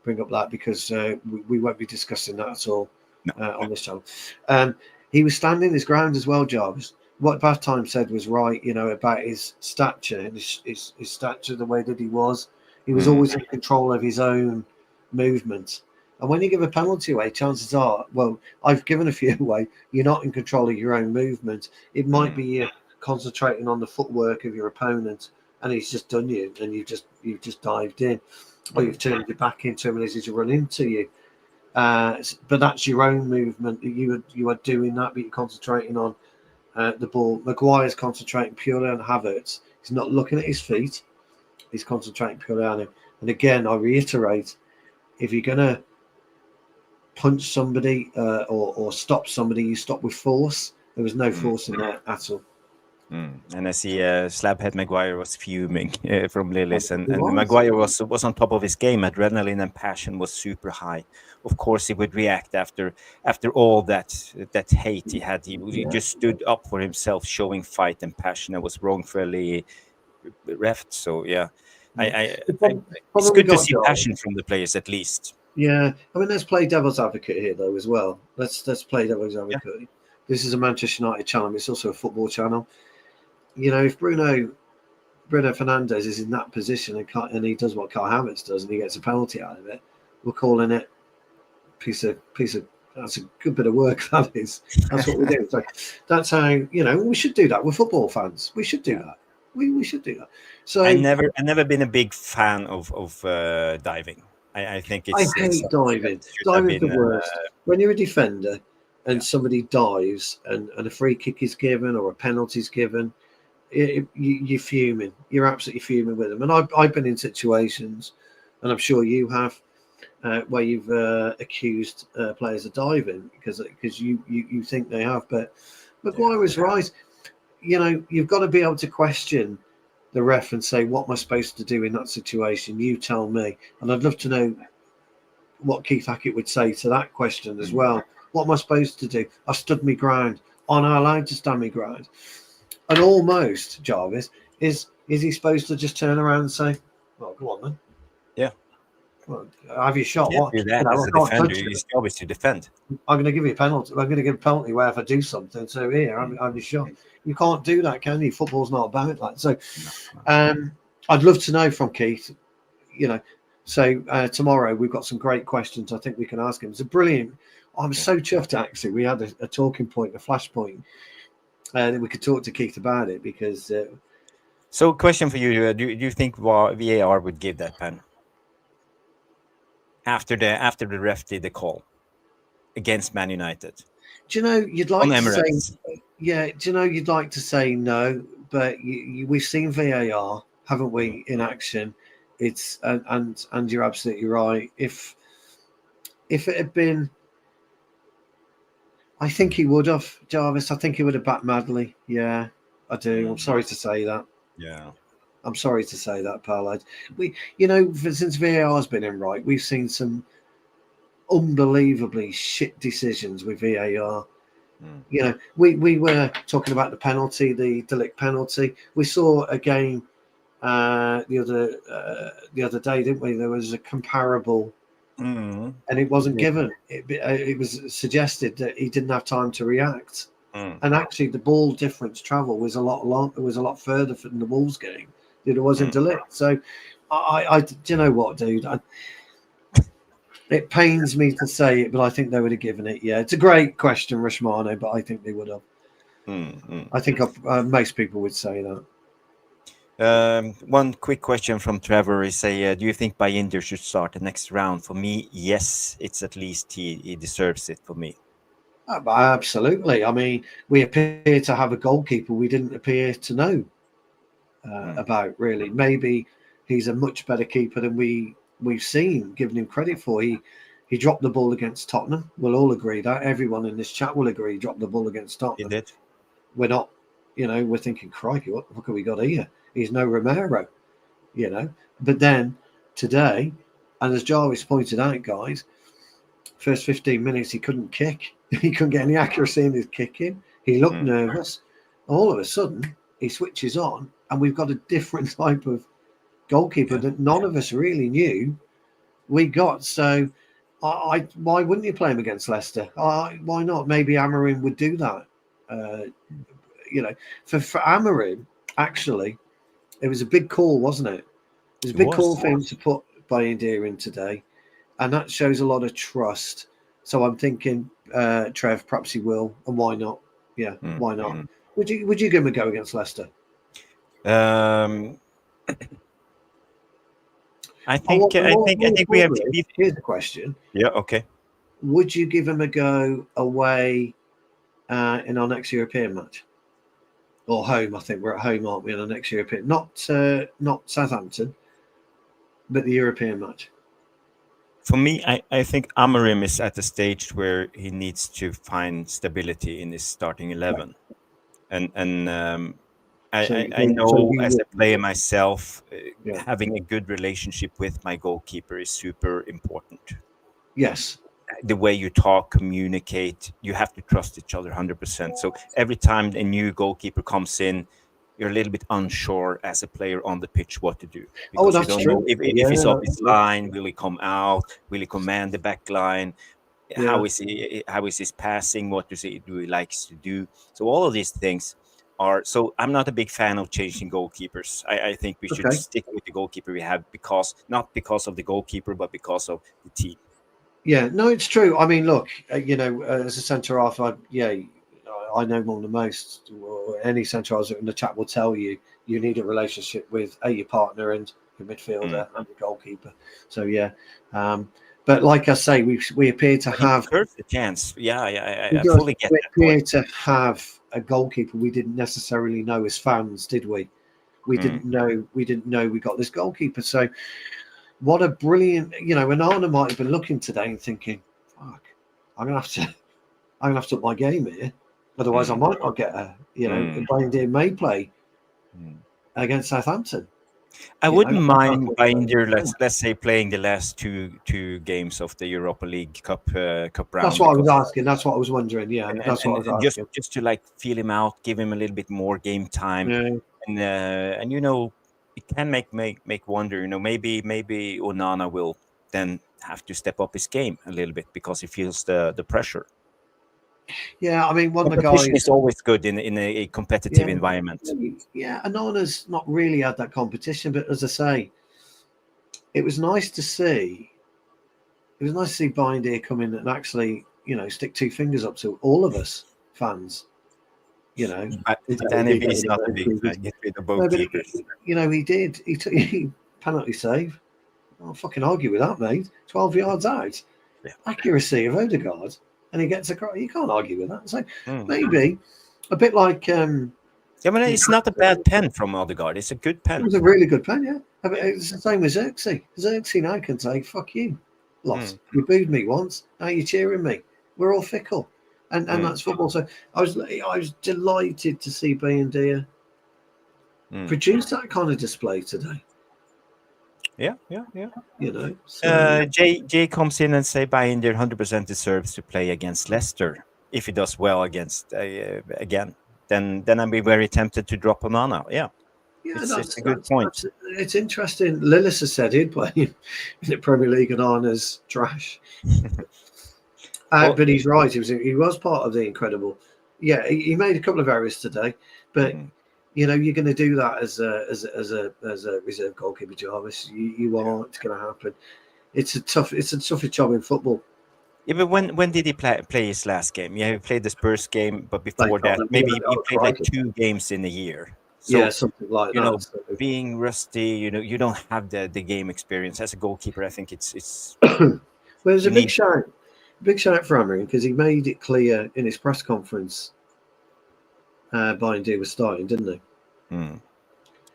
that, because we won't be discussing that at all on this channel. He was standing his ground as well, Jarvis. What Bathtime said was right, about his stature and his stature, the way that he was. He was always in control of his own movement. And when you give a penalty away, chances are, well, I've given a few away, you're not in control of your own movement. It might be you concentrating on the footwork of your opponent, and he's just done you, and you've just dived in, or you've turned your back into him, and he's run into you. But that's your own movement. You are doing that, but you're concentrating on the ball. Maguire's concentrating purely on Havertz. He's not looking at his feet. He's concentrating purely on him. And again, I reiterate, if you're going to punch somebody or stop somebody, you stop with force. There was no force in there at all. And I see Slabhead Maguire was fuming from Lillis, and Maguire was on top of his game. Adrenaline and passion was super high. Of course, he would react after all that hate he had. He just stood up for himself, showing fight and passion, and was wrongfully reffed. So it's good to see passion from the players at least. Yeah, I mean, let's play devil's advocate here though as well. Let's play devil's advocate. Yeah. This is a Manchester United channel. It's also a football channel. If Bruno Fernandes is in that position and he does what Kai Havertz does and he gets a penalty out of it, we're calling it piece of. That's a good bit of work. That is. That's what we do. So that's how we should do that. We're football fans. We should do that. We should do that. So I've never been a big fan of diving. I think I hate diving. Diving's the worst. When you're a defender and somebody dives and a free kick is given or a penalty is given, you're fuming. You're absolutely fuming with them. And I've been in situations, and I'm sure you have, where you've accused players of diving because you think they have. But Maguire was right. You've got to be able to question the ref and say, what am I supposed to do in that situation? You tell me. And I'd love to know what Keith Hackett would say to that question as well. What am I supposed to do? I stood my ground. Am I allowed to stand my ground? And almost, Jarvis, is he supposed to just turn around and say, well, go on then. Yeah. Well, have you shot? What? Do that as a defender, his job is to defend. I'm going to give you a penalty. I'm going to give a penalty where if I do something. So here, I'm just shot. You can't do that, can you? Football's not about that. So I'd love to know from Keith, So tomorrow we've got some great questions I think we can ask him. It's a brilliant. I'm so chuffed, actually. We had a talking point, a flashpoint, that we could talk to Keith about it because... So question for you. Do you think VAR would give that pen? After the ref did the call against Man United? Do you know, you'd like to say... Yeah, do you know, you'd like to say no, but we've seen VAR, haven't we, in action? It's and you're absolutely right. If if it had been, I think he would have, Jarvis. I think he would have backed Madley. Yeah, I do. I'm sorry to say that. Yeah. I'm sorry to say that, pal. We, since VAR's been in, right, we've seen some unbelievably shit decisions with VAR. We were talking about the penalty, the Dalot penalty. We saw a game the other day, didn't we? There was a comparable, and it wasn't given. It was suggested that he didn't have time to react, and actually the ball difference travel was a lot long. It was a lot further from the Wolves game than it was in Dalot. So, I do you know what, dude? It pains me to say it, but I think they would have given it. Yeah, it's a great question, Rashmano, but I think they would have. I think most people would say that. One quick question from Trevor is: do you think Bayindir should start the next round? For me, yes. It's at least he deserves it for me. Absolutely. I mean, we appear to have a goalkeeper we didn't appear to know about, really. Maybe he's a much better keeper than we've seen, given him credit for. He dropped the ball against Tottenham. We'll all agree that. Everyone in this chat will agree he dropped the ball against Tottenham. He did. We're not, we're thinking, crikey, what the fuck have we got here? He's no Romero, But then today, and as Jarvis pointed out, guys, first 15 minutes he couldn't kick. He couldn't get any accuracy in his kicking. He looked nervous. All of a sudden, he switches on, and we've got a different type of goalkeeper that none of us really knew we got. So why wouldn't you play him against Leicester? Why not? Maybe Amorim would do that. For Amorim, actually, it was a big call, wasn't it? It was a big call for him to put Bayindir in today, and that shows a lot of trust. So I'm thinking, Trev, perhaps he will, and why not? Yeah, why not? Would you give him a go against Leicester? I think we have to be. Here's the question. Yeah. Okay. Would you give him a go away in our next European match, or home? I think we're at home, aren't we? In our next European, not Southampton, but the European match. For me, I think Amorim is at the stage where he needs to find stability in his starting 11, and I know as a player myself, having a good relationship with my goalkeeper is super important. Yes. The way you talk, communicate, you have to trust each other 100%. So every time a new goalkeeper comes in, you're a little bit unsure as a player on the pitch what to do. Because that's you don't true. know if he's off his line, will he come out, will he command the back line? How is his passing? What does he likes to do? So all of these things are. So I'm not a big fan of changing goalkeepers. I think we should stick with the goalkeeper we have, not because of the goalkeeper, but because of the team. Yeah, no, it's true. I mean, look, as a centre half, I know more than most. Any centre half in the chat will tell you need a relationship with your partner and your midfielder and your goalkeeper. So but like I say, we appear to have the chance. I fully get that. We appear to have a goalkeeper we didn't necessarily know as fans, did we? We didn't know we got this goalkeeper. So what a brilliant, Onana might have been looking today and thinking, fuck, I'm gonna have to up my game here. Otherwise I might not get Bayindir may play against Southampton. I wouldn't mind Bayindir, let's say, playing the last two games of the Europa League Cup round. That's what I was asking. That's what I was wondering. Yeah, that's what I was asking. Just to feel him out, give him a little bit more game time, and it can make wonder. Maybe Onana will then have to step up his game a little bit because he feels the pressure. Yeah, I mean, one of the guys is always good in a competitive environment. Yeah, Onana's not really had that competition, but as I say, it was nice to see. It was nice to see Bayindir come in and actually, stick two fingers up to all of us fans. Danny B is not a big fan. Get rid of both keepers. He did. He took penalty save. I'll fucking argue with that, mate. 12 yards out. Yeah. Accuracy of Ødegaard. And he gets across. You can't argue with that. So maybe a bit like. It's not a bad pen from Ødegaard. It's a good pen. It was a really good pen, yeah. It's the same as Xerxes. Xerxes now can say, fuck you. lost. You booed me once. Now you're cheering me. We're all fickle, and that's football. So I was delighted to see Bayindir produce that kind of display today. Yeah. You know, so, Jay comes in and say Bayindir 100% deserves to play against Leicester if he does well against again. Then I'd be very tempted to drop Onana. Yeah, it's a good point. It's interesting. Lillis has said he'd play in the Premier League and Arna's trash. But he's right. He was part of the incredible. Yeah, he made a couple of errors today, but you know you're going to do that as a reserve goalkeeper, Jarvis. You are. It's going to happen. It's a tougher job in football. Yeah, but when did he play his last game? Yeah, he played the Spurs game, but before that, maybe he played like 2 games in a year. So, yeah, something like that. Know, being rusty, you don't have the game experience as a goalkeeper. I think it's. Well, there's a big shout for Amorim because he made it clear in his press conference. Bayindir was starting, didn't he?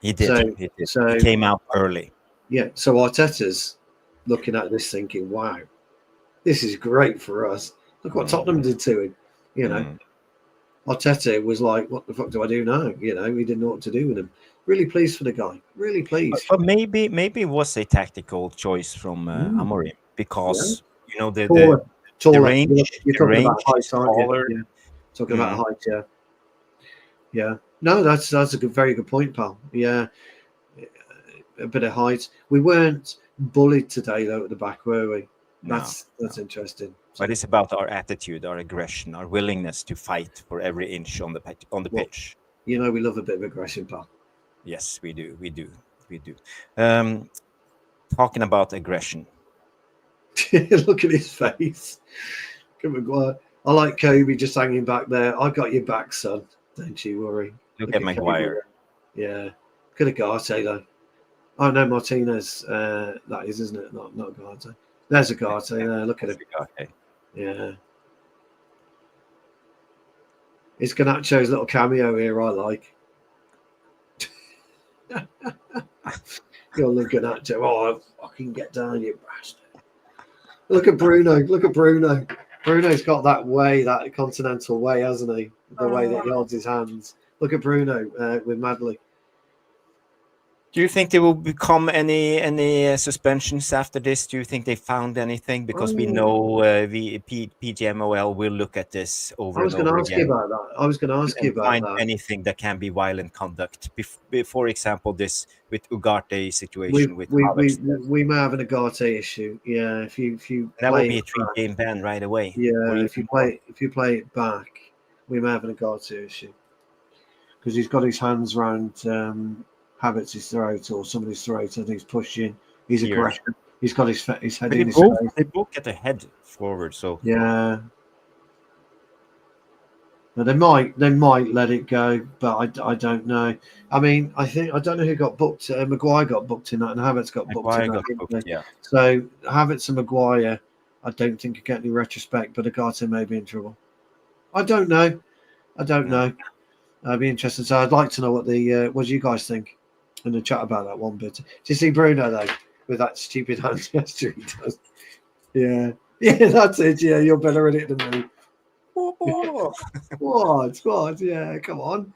He did. He did. So, he came out early. Yeah. So Arteta's looking at this, thinking, "Wow, this is great for us. Look what Tottenham did to him." You know, Arteta was like, "What the fuck do I do now?" You know, he didn't know what to do with him. Really pleased for the guy. Really pleased. But maybe it was a tactical choice from Amorim because you know the range. You're talking about height, aren't you? Yeah. Talking about height, yeah. Yeah. No, that's a very good point, pal. Yeah. A bit of height. We weren't bullied today though at the back, were we? That's interesting. But it's about our attitude, our aggression, our willingness to fight for every inch on the pitch. You know, we love a bit of aggression, pal. Yes, we do. Talking about aggression. Look at his face. Maguire. I like Kobe just hanging back there. I got your back, son. Don't you worry. Look at Maguire. Yeah. Could have Garte though. Oh no, Martinez. That is, isn't it? Not Garte. There's a Garte there. Look at him. Yeah. It's Garnacho's little cameo here. I like. You're looking at Garnacho. Oh, fucking get down, you bastard. Look at Bruno. Bruno's got that continental way, hasn't he? The way that he holds his hands. Look at Bruno with Madley. Do you think there will become any suspensions after this? Do you think they found anything? Because we know the PGMOL will look at this over and over again. I was going to ask you about that. Anything that can be violent conduct. For example, this with Ugarte situation. We may have an Ugarte issue. Yeah, if you that would be a 3-game ban right away. Yeah, if you play it back, we may have an Ugarte issue because he's got his hands around. Havertz's throat or somebody's throat, and he's pushing. He's aggressive. He's got his head in his face. They both get the head forward, so yeah. But they might let it go, but I don't know. I mean, I don't know who got booked. Maguire got booked in that, and Havertz got booked. Yeah. So Havertz and Maguire, I don't think could get any retrospect, but Ugarte may be in trouble. I don't know. I'd be interested. So I'd like to know what you guys think in the chat about that one bit. Do you see Bruno though with that stupid hand gesture he does? Yeah, that's it. Yeah, you're better at it than me. What? Yeah, come on.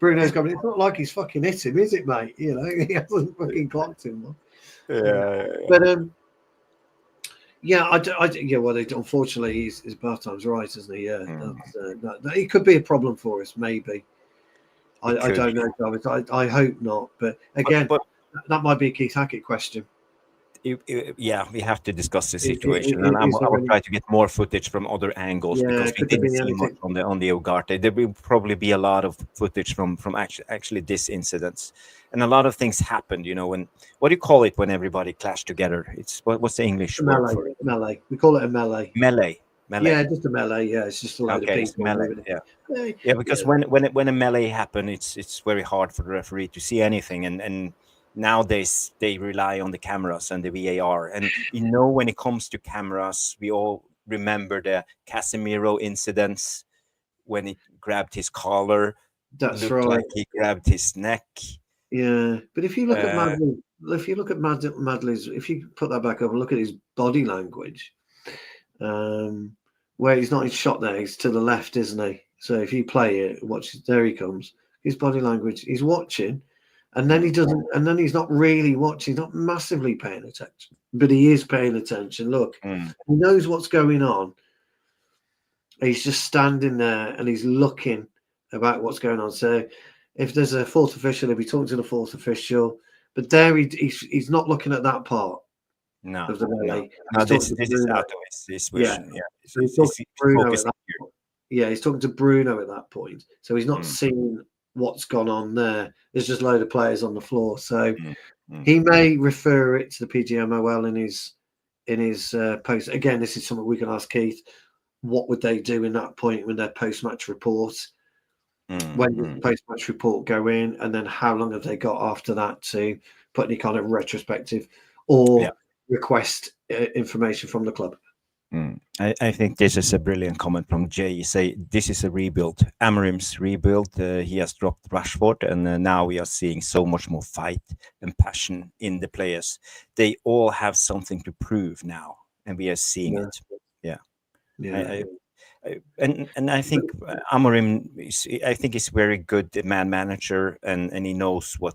Bruno's coming. It's not like he's fucking hit him, is it, mate? You know, he hasn't fucking clocked him. Yeah. But well, unfortunately, his bath time's right, isn't he? Yeah, it could be a problem for us, maybe. I don't know, David. I hope not. But again, that might be a Keith Hackett question. We have to discuss the situation, and I will try to get more footage from other angles because we didn't see much on the Ugarte. There will probably be a lot of footage from actually this incident, and a lot of things happened. You know, what do you call it when everybody clashed together? It's what's the English word for it? Melee. We call it a melee. Melee. Yeah, just a melee. Yeah, it's just a lot of people. Melee. Yeah, because when a melee happens, it's very hard for the referee to see anything, and nowadays they rely on the cameras and the VAR. And when it comes to cameras, we all remember the Casemiro incidents when he grabbed his collar. That's right. Like he grabbed his neck. Yeah, but if you look at Madley, Madley's, if you put that back up and look at his body language, where he's not in shot there, he's to the left, isn't he? So if you play it, watch, there he comes. His body language, he's watching, and then he doesn't, and then he's not really watching, he's not massively paying attention, but he is paying attention. Look, he knows what's going on. He's just standing there and he's looking about what's going on. So if there's a fourth official, he'll be talking to the fourth official. But there, he's not looking at that part. No, of the no. This is out of his vision. Yeah, he's talking to Bruno at that point. Yeah, he's talking to Bruno at that point. So he's not seeing what's gone on there. There's just a load of players on the floor. So he may refer it to the PGMOL in his post. Again, this is something we can ask Keith. What would they do in that point when their post-match report? When does the post-match report go in, and then how long have they got after that to put any kind of retrospective or request information from the club? I think this is a brilliant comment from Jay. You say this is a rebuild. Amorim's rebuild. He has dropped Rashford, and now we are seeing so much more fight and passion in the players. They all have something to prove now, and we are seeing it. Yeah. And I think Amorim is very good man manager, and he knows what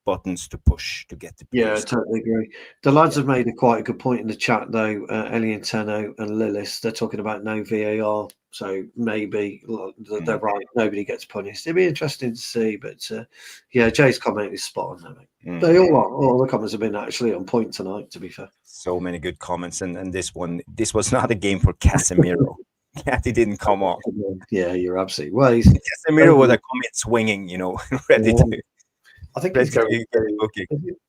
buttons to push to get the players. Yeah, I totally agree. The lads have made quite a good point in the chat though. Ellie and Tenno and Lillis, they're talking about no VAR, so maybe they're right. Nobody gets punished. It'd be interesting to see, but Jay's comment is spot on. They all are. All the comments have been actually on point tonight. To be fair, so many good comments, and this was not a game for Casemiro. He didn't come on. Yeah, you're absolutely right. Casemiro would have come in swinging, ready to. I think he's going.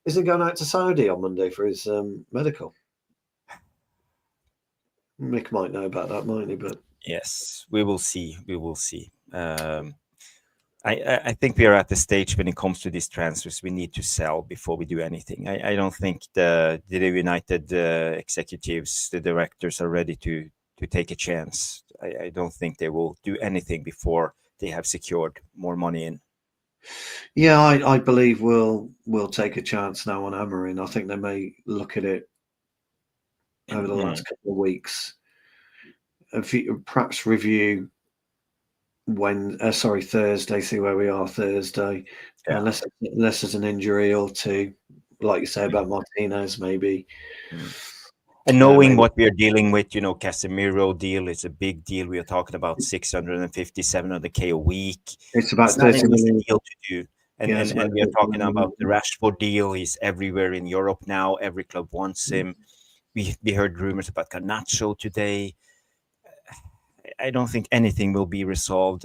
Is he going out to Saudi on Monday for his medical? Mick might know about that, mightn't he? But yes, we will see. I think we are at the stage when it comes to these transfers, we need to sell before we do anything. I don't think the United executives, the directors, are ready to take a chance. I don't think they will do anything before they have secured more money in. Yeah, I believe we'll take a chance now on Amorim. I think they may look at it over the last couple of weeks. Perhaps review Thursday, see where we are Thursday. Yeah. Unless there's an injury or two, like you say about Martinez, maybe. And knowing what we are dealing with, Casemiro deal is a big deal. We are talking about 650, 700K a week. It's about 30 million deal to do. And we are talking about the Rashford deal. He's everywhere in Europe now. Every club wants him. We heard rumors about Garnacho today. I don't think anything will be resolved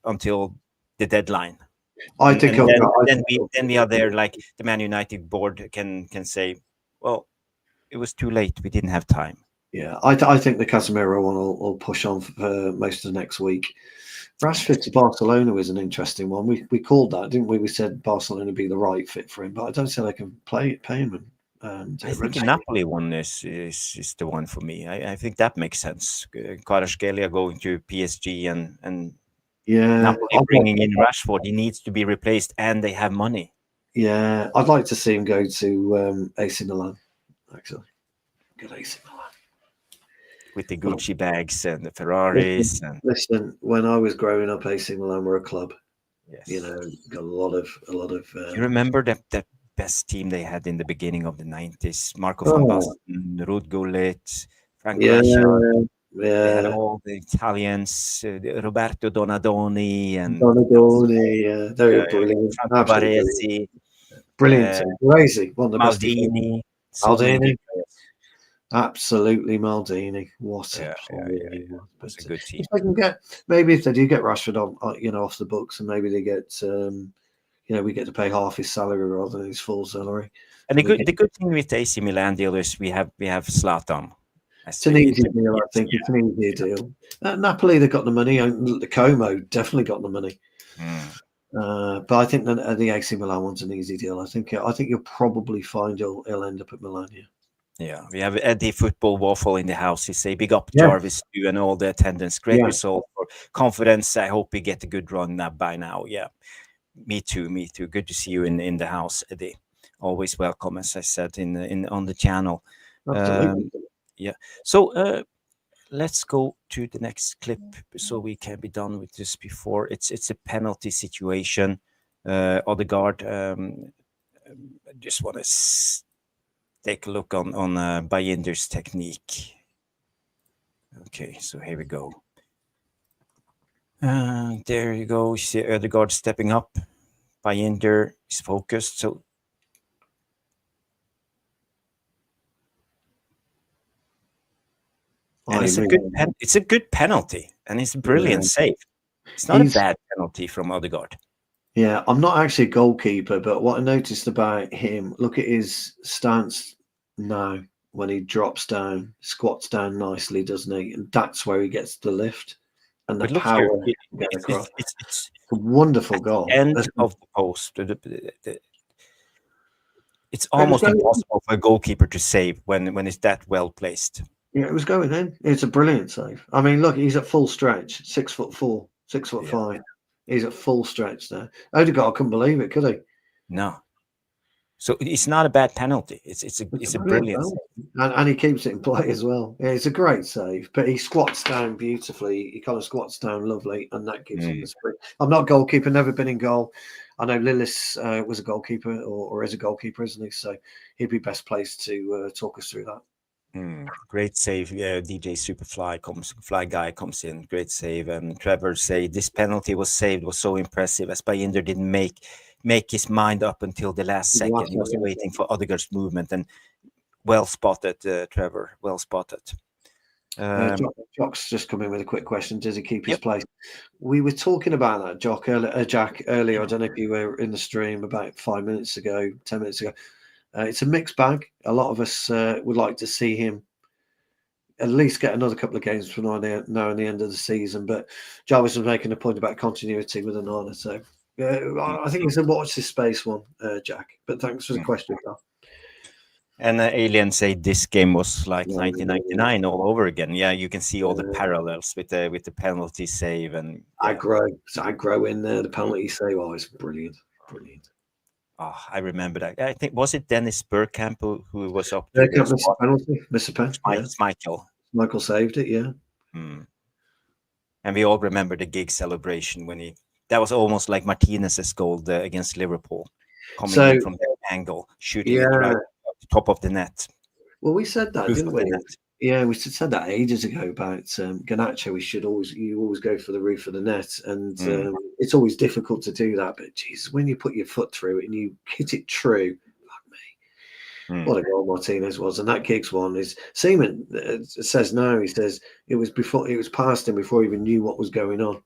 until the deadline. I think then we are there, like the Man United board can say, well, it was too late. We didn't have time. Yeah, I think the Casemiro one will push on for most of next week. Rashford to Barcelona was an interesting one. We called that, didn't we? We said Barcelona would be the right fit for him, but I don't think they can pay him. I think the Napoli one is the one for me. I think that makes sense. Kvaratskhelia going to PSG and Napoli bringing in Rashford. He needs to be replaced, and they have money. Yeah, I'd like to see him go to AC Milan. Actually, good AC Milan with the Gucci bags and the Ferraris. Listen, when I was growing up, AC Milan were a club. Yes, got a lot of. You remember that best team they had in the beginning of the 90s? Marco van Basten, Ruud Gullit, Frank Lampard. They had all the Italians, Roberto Donadoni, and they were brilliant. Baresi, brilliant, crazy. One of the Maldini. Maldini. Absolutely, Maldini. What a That's a good team. If they can if they do get Rashford on, off the books, and maybe they get, we get to pay half his salary rather than his full salary. And the good thing with the AC Milan deal is we have Zlatan. It's an easy deal, I think. It's an easy deal. Napoli, they've got the money. The Como definitely got the money. But I think the AC Milan one's an easy deal. I think you'll probably find he'll end up at Milan. Yeah, we have Eddie Football Waffle in the house. He say big up Jarvis too and all the attendance. Great result for confidence. I hope we get a good run by now. Yeah, Me too. Good to see you in the house, Eddie. Always welcome, as I said in on the channel. Absolutely. Yeah. So let's go to the next clip so we can be done with this before it's a penalty situation. Ødegaard. I just want to take a look on Bayindir's technique. Okay, so here we go. There you go. You see Ødegaard stepping up. Bayindir is focused. So and it's a good penalty, and it's a brilliant save. It's not a bad penalty from Ødegaard. Yeah, I'm not actually a goalkeeper, but what I noticed about him, look at his stance now when he drops down, squats down nicely, doesn't he? And that's where he gets the lift and the power. It's a wonderful goal. End of the post. It's almost impossible for a goalkeeper to save when it's that well placed. Yeah, it was going in. It's a brilliant save. I mean, look, he's at full stretch, 6'4", 6'5". He's at full stretch there. Ødegaard couldn't believe it, could he? No. So it's not a bad penalty. It's a brilliant save. And he keeps it in play as well. Yeah, it's a great save. But he squats down beautifully. He kind of squats down lovely, and that gives him the sprint. I'm not a goalkeeper, never been in goal. I know Lillis was a goalkeeper or is a goalkeeper, isn't he? So he'd be best placed to talk us through that. Great save. Yeah, DJ Fly Guy comes in. Great save. And Trevor say this penalty was saved, was so impressive as Bayindir didn't make his mind up until the last second. He was waiting for Ødegaard's movement, and well spotted, Trevor. Well spotted. Jock's just come in with a quick question. Does he keep his place? We were talking about that, Jack, earlier. I don't know if you were in the stream about 5 minutes ago, 10 minutes ago. It's a mixed bag. A lot of us would like to see him at least get another couple of games from now and the end of the season. But Jarvis was making a point about continuity with Onana. So I think it's a watch this space one, Jack. But thanks for the question, Carl. And Alien say this game was like 1999 all over again. Yeah, you can see all the parallels with the penalty save and aggro in there. The penalty save, it's brilliant. Oh, I remember that. I think was it Dennis Bergkamp who was up there? Mr. Penn. Michael saved it, yeah. And we all remember the gig celebration when that was almost like Martinez's goal against Liverpool, coming in from that angle, shooting it right at the top of the net. Well, we said that, didn't we? Yeah, we said that ages ago about Garnacho. You always go for the roof of the net, and it's always difficult to do that. But Jesus, when you put your foot through it and you hit it true, fuck me, what a goal Martinez was! And that Giggs one is Seaman says now. He says it was past him before he even knew what was going on.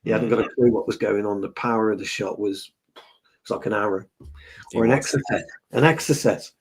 He hadn't got a clue what was going on. The power of the shot was like an arrow or an exercise.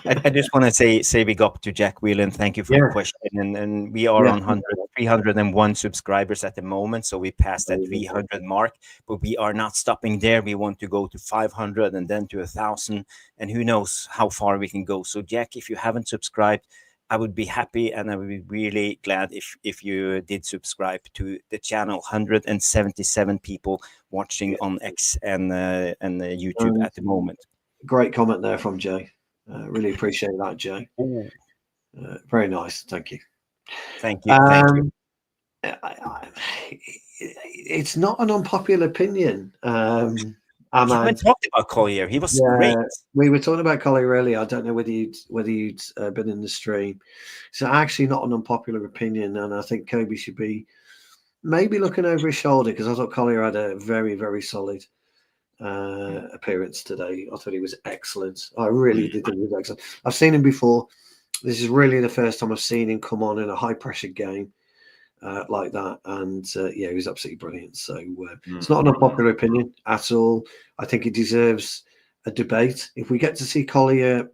I just want to say big up to Jack Whelan. Thank you for the question. And we are on 301 subscribers at the moment. So we passed that 300 mark, but we are not stopping there. We want to go to 500 and then to 1,000. And who knows how far we can go. So Jack, if you haven't subscribed, I would be happy and I would be really glad if you did subscribe to the channel. 177 people watching on X and YouTube at the moment. Great comment there from Jay. Really appreciate that, Jay. Very nice. Thank you. Thank you. It's not an unpopular opinion. We haven't talked about Collier. He was great. We were talking about Collier earlier. I don't know whether you'd been in the stream. It's actually not an unpopular opinion, and I think Kobe should be maybe looking over his shoulder because I thought Collier had a very, very solid appearance today. I thought he was excellent. I really did think he was excellent. I've seen him before. This is really the first time I've seen him come on in a high pressure game like that, and he was absolutely brilliant. So it's not an unpopular opinion at all. I think it deserves a debate. If we get to see Collier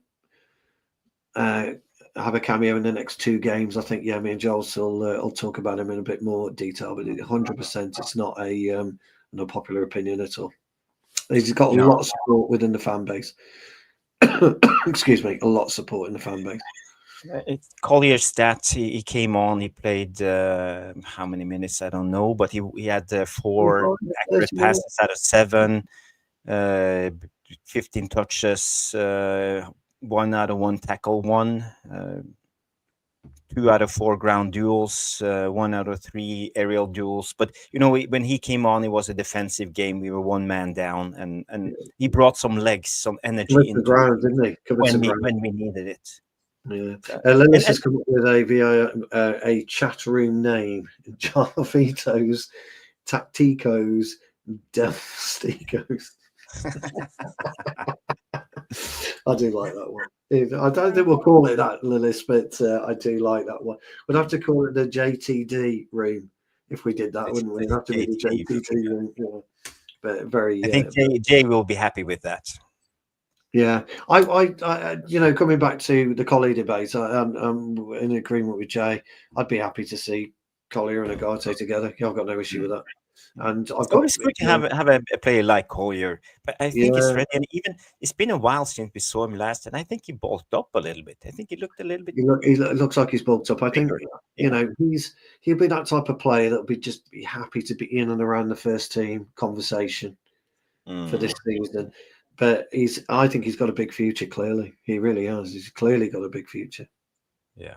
have a cameo in the next 2 games, I think me and Joel will talk about him in a bit more detail. But 100%, it's not an unpopular opinion at all. He's got a lot of support within the fan base. Excuse me, a lot of support in the fan base. Collier's stats. He came on. He played how many minutes? I don't know, but he had 4 accurate passes out of 7, 15 touches, 1 out of 1 tackle, 2 out of 4 ground duels, 1 out of 3 aerial duels. But when he came on, it was a defensive game. We were 1 man down, and he brought some legs, some energy into ground, didn't he? when we needed it. Yeah. Lillis has come up with a chat room name: Jarvitos, Tacticos, Delsticos. I do like that one. I don't think we'll call it that, Lillis, but I do like that one. We'd have to call it the JTD room if we did that, wouldn't we? It'd have to be the JTD room. Yeah. But very. I think Jay will be happy with that. Yeah, I coming back to the Collier debate, I'm in agreement with Jay. I'd be happy to see Collier and Ugarte together. I've got no issue with that. And I've got it's good to have a player like Collier, but I think he's ready. And even it's been a while since we saw him last, and I think he bulked up a little bit. I think he looked a little bit. He looks like he's bulked up. I think he'll be that type of player that'll be happy to be in and around the first team conversation for this season. But I think he's got a big future. Clearly, he really has. He's clearly got a big future. Yeah,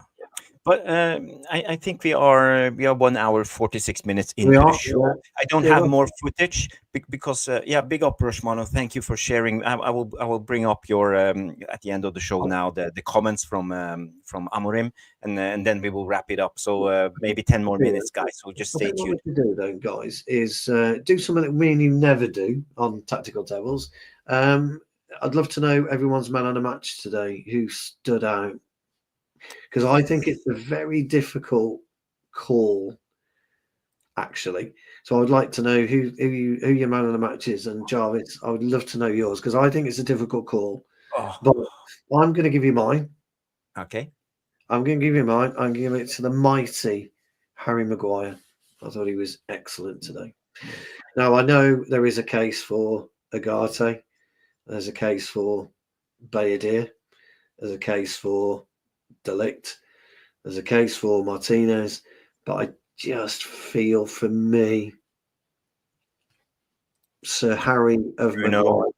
but I think we are 1 hour 46 minutes into the show. Yeah. I don't have more footage because big up Rushmano. Thank you for sharing. I will bring up your at the end of the show now the comments from Amorim, and then we will wrap it up. So maybe 10 more minutes, guys. So just stay tuned. What we do though, guys, is do something that me and you never do on Tactical Devils. I'd love to know everyone's man on the match today who stood out, because I think it's a very difficult call, actually. So I would like to know who your man on the match is. And Jarvis, I would love to know yours, because I think it's a difficult call. But I'm going to give you mine. Okay. I'm going to give you mine. I'm going to give it to the mighty Harry Maguire. I thought he was excellent today. Now, I know there is a case for Ugarte. There's a case for Bayindir. There's a case for Dalot. There's a case for Martinez. But I just feel, for me, Sir Harry of Maguire.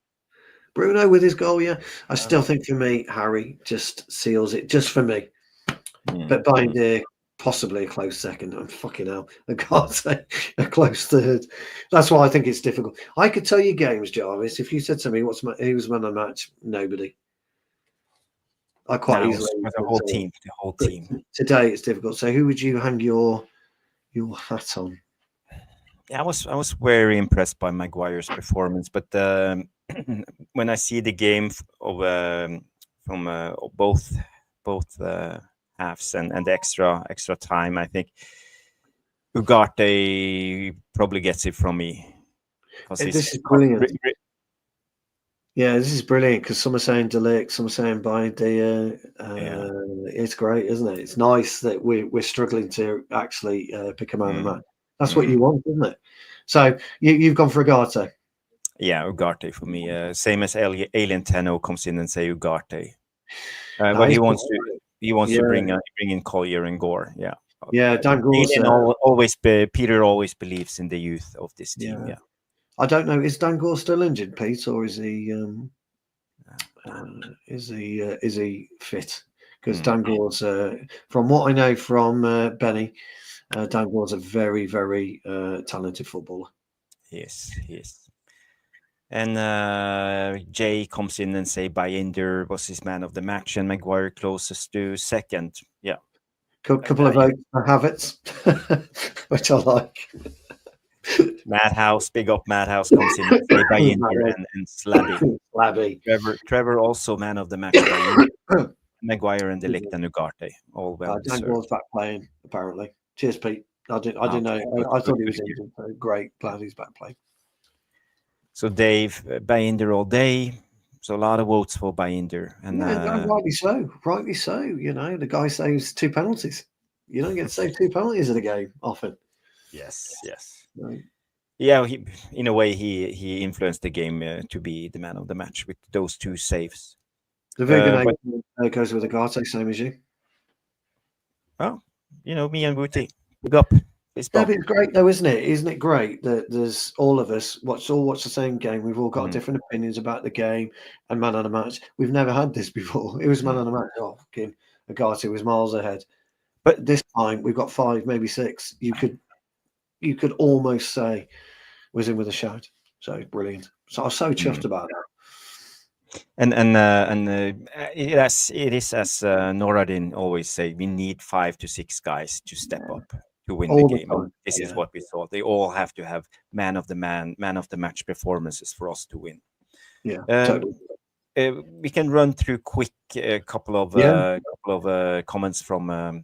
Bruno with his goal, yeah. I still think, for me, Harry just seals it, just for me. But Bayindir, possibly a close second. I'm fucking hell. I can't say a close third. That's why I think it's difficult. I could tell you games, Jarvis. If you said to me, who was man of the match? Nobody. I quite easily. The whole team. Today it's difficult. So who would you hang your hat on? Yeah, I was very impressed by Maguire's performance, but when I see the game of from both halves and the extra time, I think Ugarte probably gets it from me. This is brilliant. Yeah, this is brilliant, because some are saying Dalot, some are saying Bayindir. It's great, isn't it? It's nice that we're struggling to actually pick a man of the match. That's what you want, isn't it? So you've gone for Ugarte. Yeah, Ugarte for me. Same as Alien Tenno comes in and say Ugarte. But he wants to bring in Collier and Gore. Yeah. Yeah, Dan Gore's Peter always believes in the youth of this team. Yeah. I don't know. Is Dan Gore still injured, Pete, or is he fit? Because Dan Gore's, from what I know from Benny, Dan Gore's a very, very talented footballer. Yes, he is. And Jay comes in and say Bayindir was his man of the match, and Maguire closest to second. Yeah. Couple of votes for Havertz, which I like. Madhouse, big up Madhouse comes in and say Bayindir and Slabby. Trevor also man of the match. Maguire and Dalot and Ugarte, all well deserved. Dan Gore's back playing, apparently. Cheers, Pete. I didn't know. I thought he was injured. So great, glad he's back playing. So Dave, Bayindir all day. So a lot of votes for Bayindir, and rightly so. Rightly so. You know, the guy saves 2 penalties. You don't get to save 2 penalties in a game often. Yes. Right. Yeah, in a way, he influenced the game to be the man of the match with those 2 saves. The Vigan goes with Ugarte, same as you. Well, me and Wooty, big up. Yeah, but it's great though, isn't it? Isn't it great that there's all of us watch the same game. We've all got different opinions about the game and man on a match. We've never had this before. It was man on a match. Oh, fucking Agati was miles ahead. But this time we've got 5, maybe 6. You could almost say was in with a shout. So brilliant. So I was so chuffed about that. And it is as Noradin always say, we need 5 to 6 guys to step up to win the game. This is what we thought. They all have to have man of the match performances for us to win. Yeah, totally. We can run through quick couple of comments from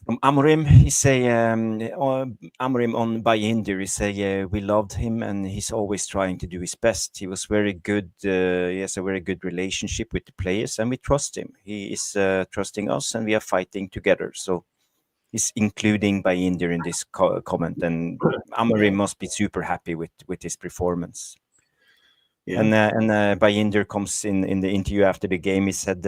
Amorim. He say Amorim on Bayindir. He say we loved him and he's always trying to do his best. He was very good. He has a very good relationship with the players and we trust him. He is trusting us and we are fighting together. So he's including Bayindir in this comment, and Amorim must be super happy with his performance. Yeah. And Bayindir comes in the interview after the game. He said,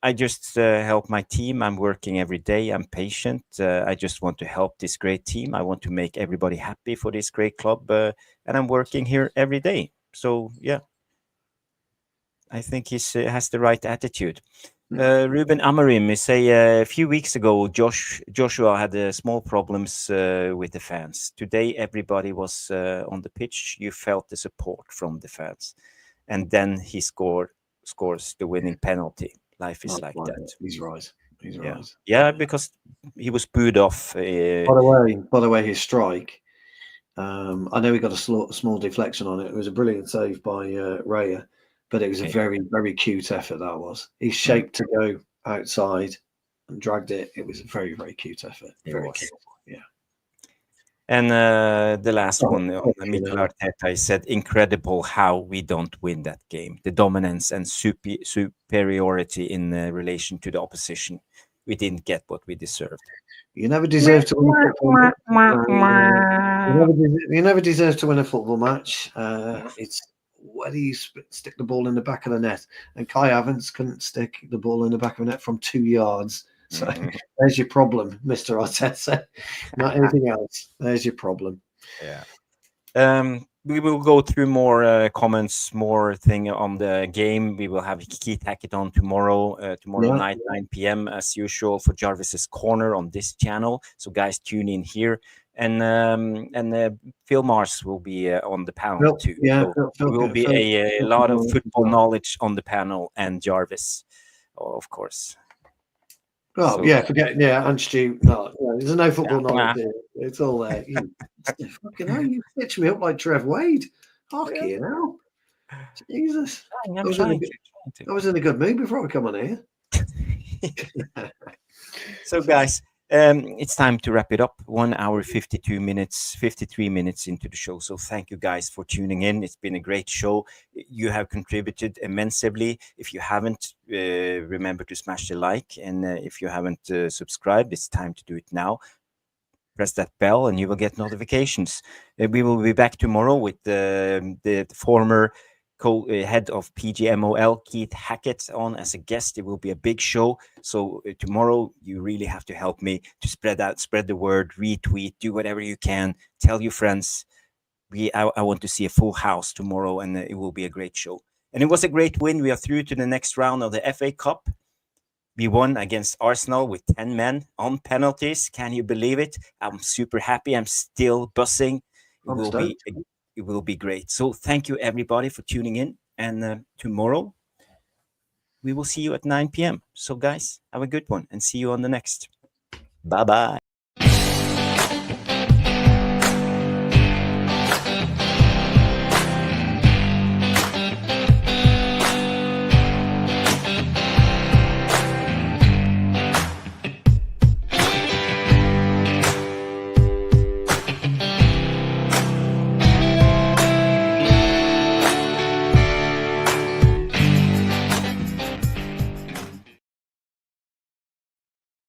I just help my team. I'm working every day. I'm patient. I just want to help this great team. I want to make everybody happy for this great club. And I'm working here every day. So, yeah, I think he has the right attitude. Ruben Amorim, he say a few weeks ago, Joshua had small problems with the fans. Today, everybody was on the pitch. You felt the support from the fans. And then he scores the winning penalty. Life is like that. He's right. He's right. Yeah, because he was booed off. By the way, his strike. I know he got a small deflection on it. It was a brilliant save by Raya, but it was a very, very cute effort. That was. He shaped to go outside and dragged it. It was a very, very cute effort. Very cute. Yeah. And the last one, Mikel Arteta said, incredible how we don't win that game. The dominance and superiority in relation to the opposition. We didn't get what we deserved. You never deserve to win a football match. You never deserve to win a football match. It's whether you stick the ball in the back of the net. And Kai Havertz couldn't stick the ball in the back of the net from 2 yards. So there's your problem, Mr. Arteta. Not anything else. There's your problem. Yeah. We will go through more comments, more thing on the game. We will have Keith Hackett on tomorrow night, 9 p.m. as usual for Jarvis's Corner on this channel. So guys, tune in here. And Phil Mars will be on the panel too. Yeah, so there will be a lot of football knowledge on the panel, and Jarvis, of course. Oh, and Stu. No, there's no football knowledge here. It's all there. Fucking hell, you stitch me up like Trev Wade. Fucking hell. Jesus. I was in a good mood before I come on here. So, guys, it's time to wrap it up. 1 hour, 53 minutes into the show. So thank you guys for tuning in. It's been a great show. You have contributed immensely. If you haven't, remember to smash the like. And if you haven't subscribed, it's time to do it now. Press that bell and you will get notifications. We will be back tomorrow with the former head of PGMOL, Keith Hackett, on as a guest. It will be a big show. So tomorrow you really have to help me to spread the word, retweet, do whatever you can. Tell your friends. I want to see a full house tomorrow, and it will be a great show. And it was a great win. We are through to the next round of the FA Cup. We won against Arsenal with 10 men on penalties. Can you believe it? I'm super happy. I'm still buzzing. It will be great. So thank you, everybody, for tuning in. And tomorrow, we will see you at 9 p.m. So, guys, have a good one and see you on the next. Bye-bye.